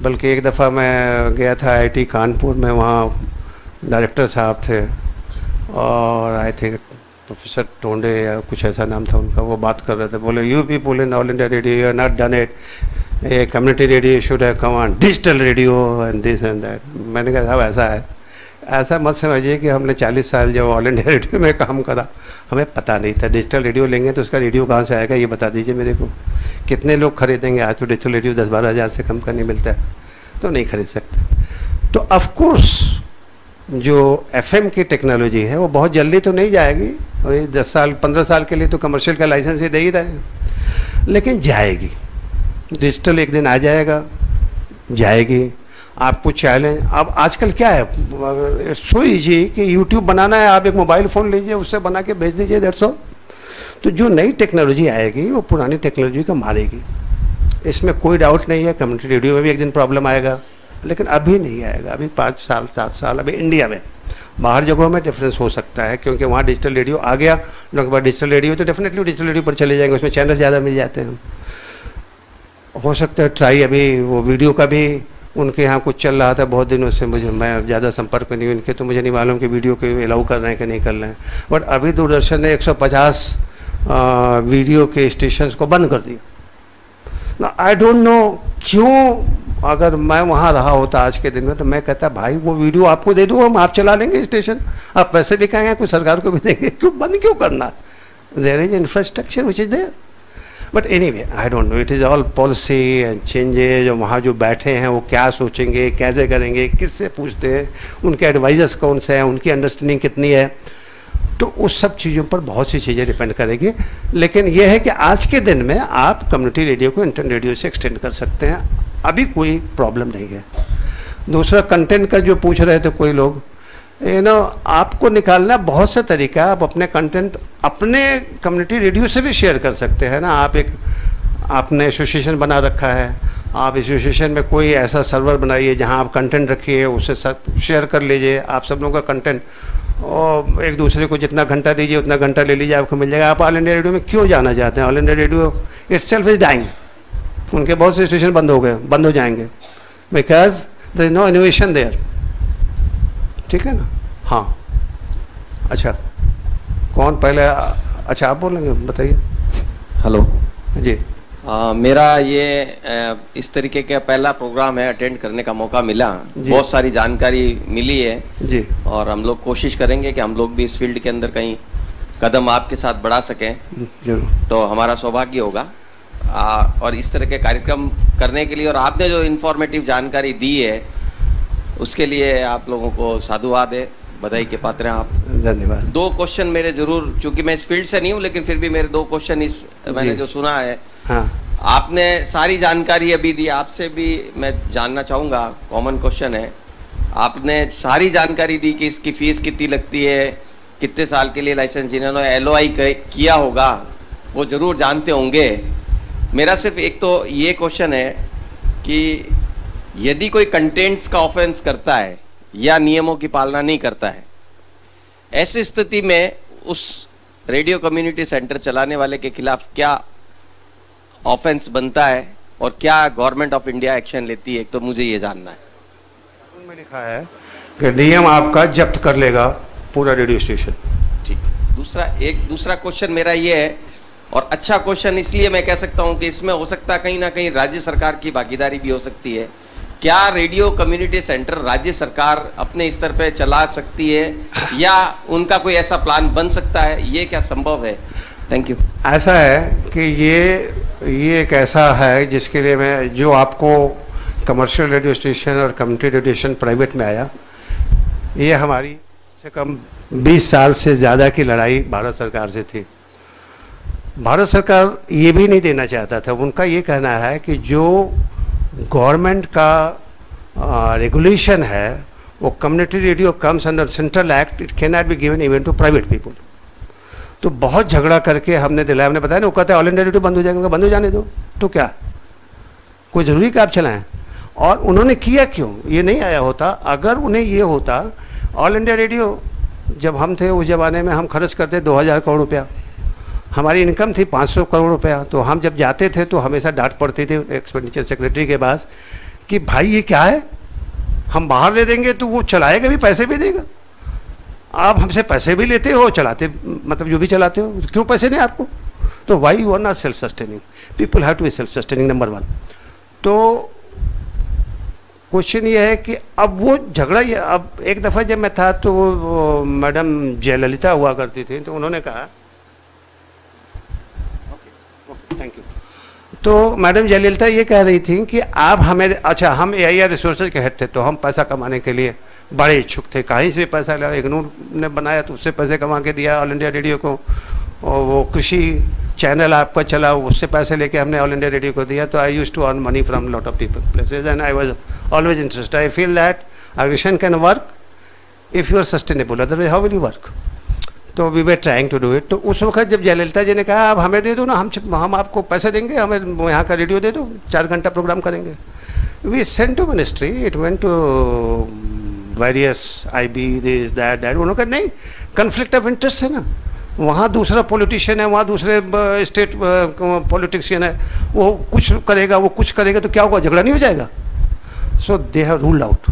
बल्कि एक दफ़ा मैं गया था IIT कानपुर में, वहाँ डायरेक्टर साहब थे और आई थिंक प्रोफेसर टोंडे या कुछ ऐसा नाम था उनका, वो बात कर रहे थे। बोले you people in All India Radio you are not done it, ये community radio should have come on digital radio and this and that. मैंने कहा साहब ऐसा है, ऐसा मत समझिए कि हमने 40 साल जब ऑल इंडिया रेडियो में काम करा हमें पता नहीं था। डिजिटल रेडियो लेंगे तो उसका रेडियो कहाँ से आएगा, ये बता दीजिए मेरे को। कितने लोग खरीदेंगे? आज तो डिजिटल रेडियो 10-12 हज़ार से कम का नहीं मिलता है, तो नहीं खरीद सकते। तो ऑफकोर्स जो एफएम की टेक्नोलॉजी है वो बहुत जल्दी तो नहीं जाएगी, वही 10 साल 15 साल के लिए तो कमर्शियल का लाइसेंस ही दे ही रहे हैं, लेकिन जाएगी। डिजिटल एक दिन आ जाएगा, जाएगी। आपको चैलेंज अब आजकल क्या है, सो इजी कि यूट्यूब बनाना है, आप एक मोबाइल फ़ोन लीजिए, उससे बना के भेज दीजिए, दैट्स ऑल। तो जो नई टेक्नोलॉजी आएगी वो पुरानी टेक्नोलॉजी को मारेगी, इसमें कोई डाउट नहीं है। कम्युनिटी रेडियो में भी एक दिन प्रॉब्लम आएगा, लेकिन अभी नहीं आएगा। अभी 5 साल 7 साल अभी इंडिया में, बाहर जगहों में डिफरेंस हो सकता है क्योंकि वहाँ डिजिटल रेडियो आ गया। लोगों के पास डिजिटल रेडियो तो डेफिनेटली डिजिटल रेडियो पर चले जाएंगे, उसमें चैनल ज़्यादा मिल जाते हैं। हो सकता है ट्राई अभी वो वीडियो का भी उनके यहाँ कुछ चल रहा था बहुत दिनों से, मैं ज़्यादा संपर्क में नहीं हूँ इनके, तो मुझे नहीं मालूम कि वीडियो को अलाउ कर रहे हैं कि नहीं कर रहे हैं। बट अभी दूरदर्शन ने 150 वीडियो के स्टेशंस को बंद कर दिया ना। आई डोंट नो क्यों। अगर मैं वहाँ रहा होता आज के दिन में तो मैं कहता भाई वो वीडियो आपको दे दूँ, हम आप चला लेंगे स्टेशन, आप पैसे भी खाएंगे, कुछ सरकार को भी देंगे, क्यों बंद क्यों करना? There is infrastructure which is there. But anyway I don't know, it is all policy and changes. और वहाँ जो बैठे हैं वो क्या सोचेंगे, कैसे करेंगे, किससे पूछते हैं, उनके एडवाइजर्स कौन से हैं, उनकी अंडरस्टैंडिंग कितनी है, तो उस सब चीज़ों पर बहुत सी चीज़ें डिपेंड करेगी। लेकिन यह है कि आज के दिन में आप कम्युनिटी रेडियो को इंटरनेट रेडियो से एक्सटेंड कर सकते हैं, अभी कोई प्रॉब्लम नहीं है। दूसरा कंटेंट का जो पूछ रहे थे कोई लोग, आपको निकालना बहुत सा तरीका है। आप अपने कंटेंट अपने कम्युनिटी रेडियो से भी शेयर कर सकते हैं ना। आप एक आपने एसोसिएशन बना रखा है, आप एसोसिएशन में कोई ऐसा सर्वर बनाइए जहां आप कंटेंट रखिए, उससे शेयर कर लीजिए। आप सब लोगों का कंटेंट और एक दूसरे को जितना घंटा दीजिए उतना घंटा ले लीजिए, आपको मिल जाएगा। आप ऑल इंडिया रेडियो में क्यों जाना चाहते हैं? All India Radio itself is dying. उनके बहुत से स्टेशन बंद हो जाएंगे because there is no innovation there. ठीक है ना? हाँ, अच्छा कौन पहले? अच्छा आप बोलेंगे, बताइए। हेलो जी। मेरा ये इस तरीके का पहला प्रोग्राम है, अटेंड करने का मौका मिला, बहुत सारी जानकारी मिली है जी। और हम लोग कोशिश करेंगे कि हम लोग भी इस फील्ड के अंदर कहीं कदम आपके साथ बढ़ा सकें, जरूर। तो हमारा सौभाग्य होगा। और इस तरह के कार्यक्रम करने के लिए, और आपने जो इन्फॉर्मेटिव जानकारी दी है उसके लिए आप लोगों को साधुवाद है, बधाई के पात्र हैं आप। धन्यवाद। 2 क्वेश्चन मेरे जरूर, चूंकि मैं इस फील्ड से नहीं हूँ लेकिन फिर भी मेरे 2 क्वेश्चन इस मैंने जो सुना है, हाँ, आपने सारी जानकारी अभी दी, आपसे भी मैं जानना चाहूँगा, कॉमन क्वेश्चन है, आपने सारी जानकारी दी कि इसकी फीस कितनी लगती है, कितने साल के लिए लाइसेंस, जिन्होंने LOI किया होगा वो जरूर जानते होंगे। मेरा सिर्फ एक तो ये क्वेश्चन है कि यदि कोई कंटेंट्स का ऑफेंस करता है या नियमों की पालना नहीं करता है, ऐसी स्थिति में उस रेडियो कम्युनिटी सेंटर चलाने वाले के खिलाफ क्या ऑफेंस बनता है और क्या गवर्नमेंट ऑफ इंडिया एक्शन लेती है, एक तो मुझे ये जानना है। में लिखा है कि नियम आपका जब्त कर लेगा पूरा रेडियो स्टेशन। ठीक। दूसरा क्वेश्चन मेरा ये है, और अच्छा क्वेश्चन इसलिए मैं कह सकता हूं कि इसमें हो सकता है कहीं ना कहीं राज्य सरकार की भागीदारी भी हो सकती है। क्या रेडियो कम्युनिटी सेंटर राज्य सरकार अपने स्तर पे चला सकती है या उनका कोई ऐसा प्लान बन सकता है, ये क्या संभव है? Thank you. ऐसा है कि ये एक ऐसा है जिसके लिए मैं, जो आपको कमर्शियल रेडियो स्टेशन और कम्युनिटी रेडियो स्टेशन प्राइवेट में आया, ये हमारी से कम 20 साल से ज़्यादा की लड़ाई भारत सरकार से थी। भारत सरकार ये भी नहीं देना चाहता था। उनका ये कहना है कि जो गवर्नमेंट का रेगुलेशन है वो community radio comes under central act, it can not be given even to private people. तो बहुत झगड़ा करके हमने दिलाया, हमने बताया ना, वो कहते हैं ऑल इंडिया रेडियो बंद हो जाएगा, बंद हो जाने दो, तो क्या कोई ज़रूरी कि आप चलाएं? और उन्होंने किया क्यों? ये नहीं आया होता। अगर उन्हें ये होता, ऑल इंडिया रेडियो जब हम थे उस ज़माने में हम खर्च करते 2000 करोड़ रुपया, हमारी इनकम थी 500 करोड़ रुपया। तो हम जब जाते थे तो हमेशा डांट पड़ती थी एक्सपेंडिचर सेक्रेटरी के पास कि भाई ये क्या है, हम बाहर दे देंगे तो वो चलाएगा भी, पैसे भी देगा, आप हमसे पैसे भी लेते हो, चलाते मतलब जो भी चलाते हो, क्यों पैसे दें आपको? तो why you are not self sustaining? People have to be self sustaining, number 1। तो क्वेश्चन ये है कि अब वो झगड़ा, ये अब एक दफ़ा जब मैं था तो मैडम जयललिता हुआ करती थी, तो उन्होंने कहा, थैंक यू, तो मैडम जयललिता ये कह रही थी कि आप हमें, अच्छा हम AIR रिसोर्सेज के हेड थे तो हम पैसा कमाने के लिए बड़े इच्छुक थे, कहीं से भी पैसा लिया, इग्नूर ने बनाया तो उससे पैसे कमा के दिया ऑल इंडिया रेडियो को, और वो कृषि चैनल आपका चला उससे पैसे लेके हमने ऑल इंडिया रेडियो को दिया। तो I used to earn money from lot of people places and I was always interested. I feel that organisation can work if you are sustainable, otherwise how will you work? तो we were trying to do it. तो उस वक्त जब जयललिता जी ने कहा आप हमें दे दो ना, हम आपको पैसे देंगे, हमें यहाँ का रेडियो दे दो, 4 घंटा प्रोग्राम करेंगे। We sent to ministry, it went to various IB, this that. उन्होंने कहा नहीं, कन्फ्लिक्ट ऑफ इंटरेस्ट है ना, वहाँ दूसरा पॉलिटिशियन है, वहाँ दूसरे स्टेट पॉलिटिशियन है, वो कुछ करेगा, वो कुछ करेगा, तो क्या होगा, झगड़ा नहीं हो जाएगा? So they have ruled out,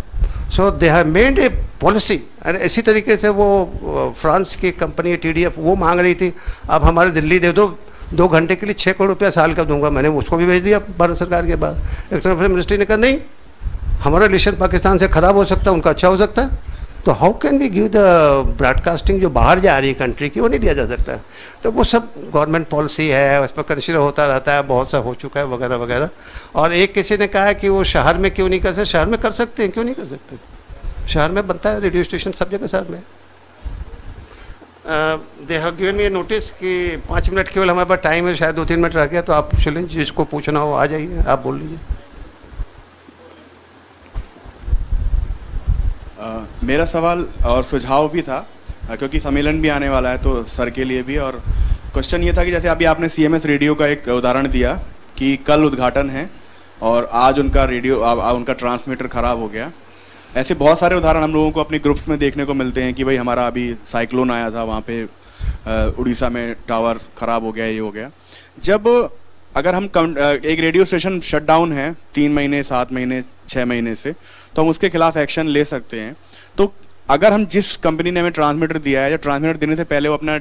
so they have made a policy. और इसी तरीके से वो फ्रांस की कंपनी TDF वो मांग रही थी अब हमारे दिल्ली दे दो 2 घंटे के लिए 6 करोड़ रुपया साल का दूंगा। मैंने उसको भी भेज दिया भारत सरकार के पास। एक्सटर्नल अफेयर मिनिस्ट्री ने कहा नहीं, हमारा रिलेशन पाकिस्तान से ख़राब हो सकता है, उनका अच्छा हो सकता है, तो how can we give the broadcasting जो बाहर जा रही है कंट्री की, वो नहीं दिया जा सकता। तो वो सब गवर्नमेंट पॉलिसी है, उस पर कंसिडर होता रहता है, बहुत सा हो चुका है वगैरह वगैरह। और एक किसी ने कहा कि वो शहर में क्यों नहीं कर सकते? शहर में कर सकते हैं, क्यों नहीं कर सकते? शहर में बनता है रेडियो स्टेशन, सब जगह शहर में। They have given me notice कि 5 मिनट केवल हमारे पास टाइम है, शायद 2-3 मिनट रह गया, तो आप पूछ लें, जिसको पूछना हो आ जाइए, आप बोल लीजिए। मेरा सवाल और सुझाव भी था, क्योंकि सम्मेलन भी आने वाला है तो सर के लिए भी। और क्वेश्चन ये था कि जैसे अभी आपने CMS रेडियो का एक उदाहरण दिया कि कल उद्घाटन है और आज उनका रेडियो उनका ट्रांसमीटर ख़राब हो गया। ऐसे बहुत सारे उदाहरण हम लोगों को अपने ग्रुप्स में देखने को मिलते हैं कि भाई हमारा अभी साइक्लोन आया था, वहाँ पे उड़ीसा में टावर ख़राब हो गया, ये हो गया। जब अगर हम एक रेडियो स्टेशन शट डाउन है 3 महीने, 7 महीने, 6 महीने से, तो हम उसके खिलाफ एक्शन ले सकते हैं। तो अगर हम जिस कंपनी ने हमें ट्रांसमीटर दिया है, या ट्रांसमीटर देने से पहले वो अपना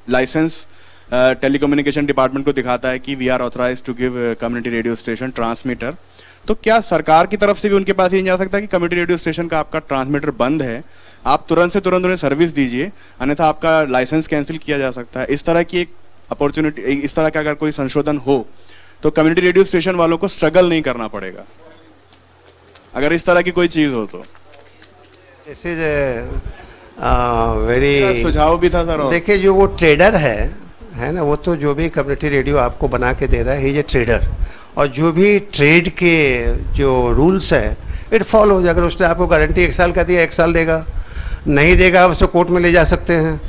लाइसेंस टेलीकम्युनिकेशन डिपार्टमेंट को दिखाता है कि we are authorised to give community radio station transmitter, तो क्या सरकार की तरफ से भी उनके पास ये नहीं जा सकता कि कम्युनिटी रेडियो स्टेशन का आपका ट्रांसमीटर बंद है, आप तुरंत से तुरंत उन्हें सर्विस दीजिए, अन्यथा आपका लाइसेंस कैंसिल किया जा सकता है? इस तरह की एक अपॉर्चुनिटी, इस तरह का अगर कोई संशोधन हो तो कम्युनिटी रेडियो स्टेशन वालों को स्ट्रगल नहीं करना पड़ेगा, अगर इस तरह की कोई चीज हो तो। दिस इज वेरी सुझाव भी था सर। और देखिए जो वो ट्रेडर है ना, वो तो जो भी कम्युनिटी रेडियो आपको बना के दे रहा है ही इज ए ट्रेडर, और जो भी ट्रेड के जो रूल्स है इट फॉलोज। अगर उसने आपको गारंटी 1 साल का दिया 1 साल देगा, नहीं देगा उसको कोर्ट में ले जा सकते हैं,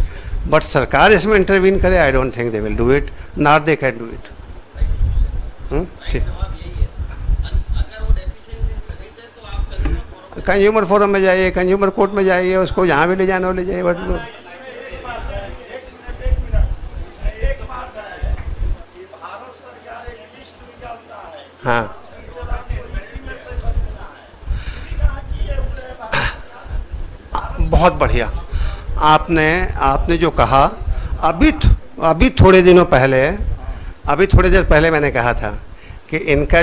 बट सरकार इसमें इंटरवीन करे I don't think they will do it, not they can do it. Consumer forum में जाइए, कंज्यूमर कोर्ट में जाइए, उसको जहाँ भी ले जाना हो ले जाइए, बट एक बात है कि भारत सरकार एक लिस्ट निकालता है, हाँ फिर आपको इसी में से खरीदना है। इसी कहा कि ये पूरे भारत सरकार बहुत बढ़िया आपने जो कहा। अभी थोड़े दिनों पहले, अभी थोड़ी देर पहले मैंने कहा था कि इनका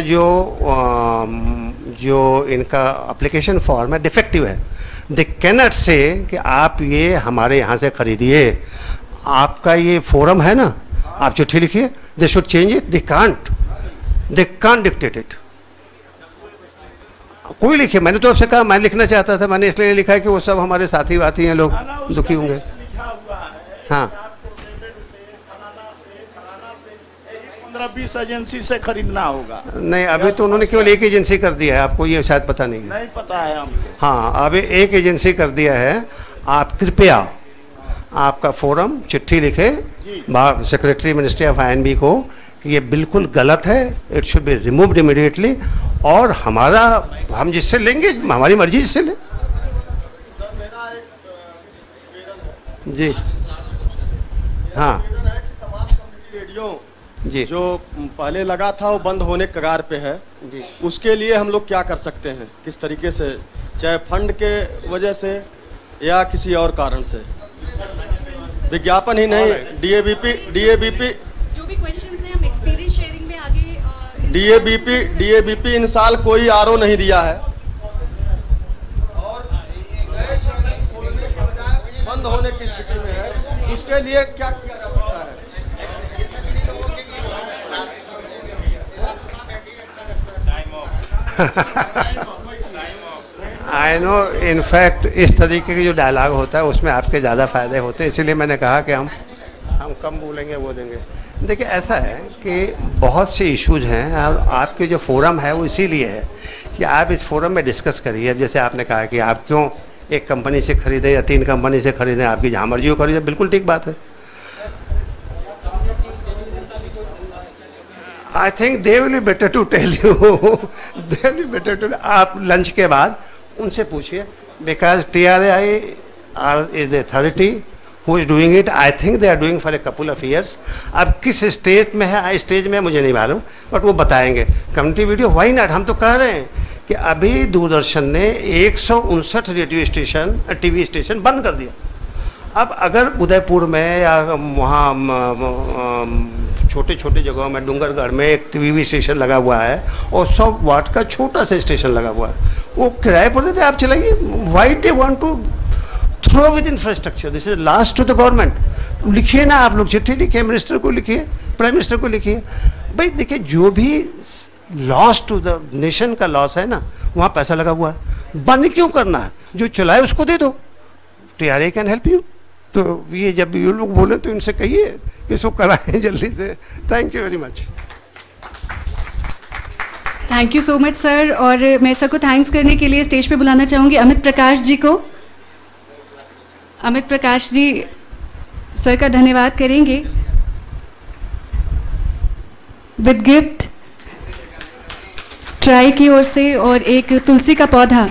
जो इनका एप्लीकेशन फॉर्म है डिफेक्टिव है। दे कैनॉट से कि आप ये हमारे यहाँ से खरीदिए, आपका ये फोरम है ना, आप चिट्ठी लिखिए, they should change it, they can't dictate it. कोई लिखिए, मैंने तो आपसे कहा मैं लिखना चाहता था, मैंने इसलिए लिखा है कि वो सब हमारे साथी वाथी हैं, लोग दुखी होंगे। लिखा हुआ है हाँ कि आपको लेबर से, फलाना से 15-20 एजेंसी से खरीदना होगा। नहीं, अभी तो उन्होंने केवल एक एजेंसी कर दिया है, आपको ये शायद पता नहीं है। नहीं पता है हमको। हाँ, अभी एक एजेंसी कर दिया है। आप कृपया आपका फोरम चिट्ठी लिखे सेक्रेटरी मिनिस्ट्री ऑफ आईएनबी को कि ये बिल्कुल गलत है, it should be removed immediately, और हम जिससे लेंगे हमारी मर्जी जिससे लें। जी हाँ रेडियो जी जो पहले लगा था वो बंद होने के कगार पे है जी, उसके लिए हम लोग क्या कर सकते हैं, किस तरीके से, चाहे फंड के वजह से या किसी और कारण से? विज्ञापन ही नहीं, डीएबीपी जो भी क्वेश्चंस हैं हम एक्सपीरियंस शेयरिंग में आगे डीएबीपी इन साल कोई आरओ नहीं दिया है, और नए चैनल खोलने के बजाय बंद होने की स्थिति में है, उसके लिए क्या किया जा सकता है? आई नो, इनफैक्ट इस तरीके के जो डायलॉग होता है उसमें आपके ज़्यादा फ़ायदे होते हैं, इसीलिए मैंने कहा कि हम कम बोलेंगे, वो देंगे। देखिए ऐसा है कि बहुत से इश्यूज हैं, और आपके जो फोरम है वो इसीलिए है कि आप इस फोरम में डिस्कस करिए। अब जैसे आपने कहा कि आप क्यों एक कंपनी से खरीदें या 3 कंपनी से खरीदें, आपकी जहाँ मर्जी हो खरीदें, बिल्कुल ठीक बात है। I think they will be better to tell you, they will be better to. आप लंच के बाद उनसे पूछिए, because TRAI is the authority who is doing it. I think they are doing for a couple of years. अब किस stage में है, stage में मुझे नहीं मालूम, बट वो बताएंगे। कम्युनिटी वीडियो व्हाई नॉट, हम तो कह रहे हैं कि अभी दूरदर्शन ने 159 रेडियो स्टेशन, TV स्टेशन बंद कर दिया। अब अगर उदयपुर में या वहाँ छोटे छोटे जगहों में, डूंगरगढ़ में एक TV स्टेशन लगा हुआ है और 100 वाट का छोटा सा स्टेशन लगा हुआ है, वो किराए पर देते, आप चलाइए। Why they want to throw with infrastructure, this is last to the government. लिखिए ना आप लोग, चिट्ठी लिखिए, मिनिस्टर को लिखिए, प्राइम मिनिस्टर को लिखिए। भाई देखिए, जो भी लॉस टू द नेशन का लॉस है ना, वहाँ पैसा लगा हुआ है, बंद क्यों करना है? जो चलाए उसको दे दो, TRAI कैन हेल्प यू। तो ये जब ये लोग बोले तो इनसे कहिए कि इसको कराएं जल्दी से। Thank you very much. Thank you so much sir. और मैं सर को थैंक्स करने के लिए स्टेज पे बुलाना चाहूँगी अमित प्रकाश जी को। अमित प्रकाश जी सर का धन्यवाद करेंगे विद गिफ्ट ट्राई की ओर से और एक तुलसी का पौधा।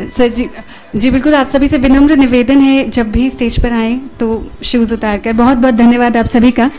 सर जी बिल्कुल, आप सभी से विनम्र निवेदन है जब भी स्टेज पर आएँ तो शूज़ उतार कर। बहुत बहुत धन्यवाद आप सभी का।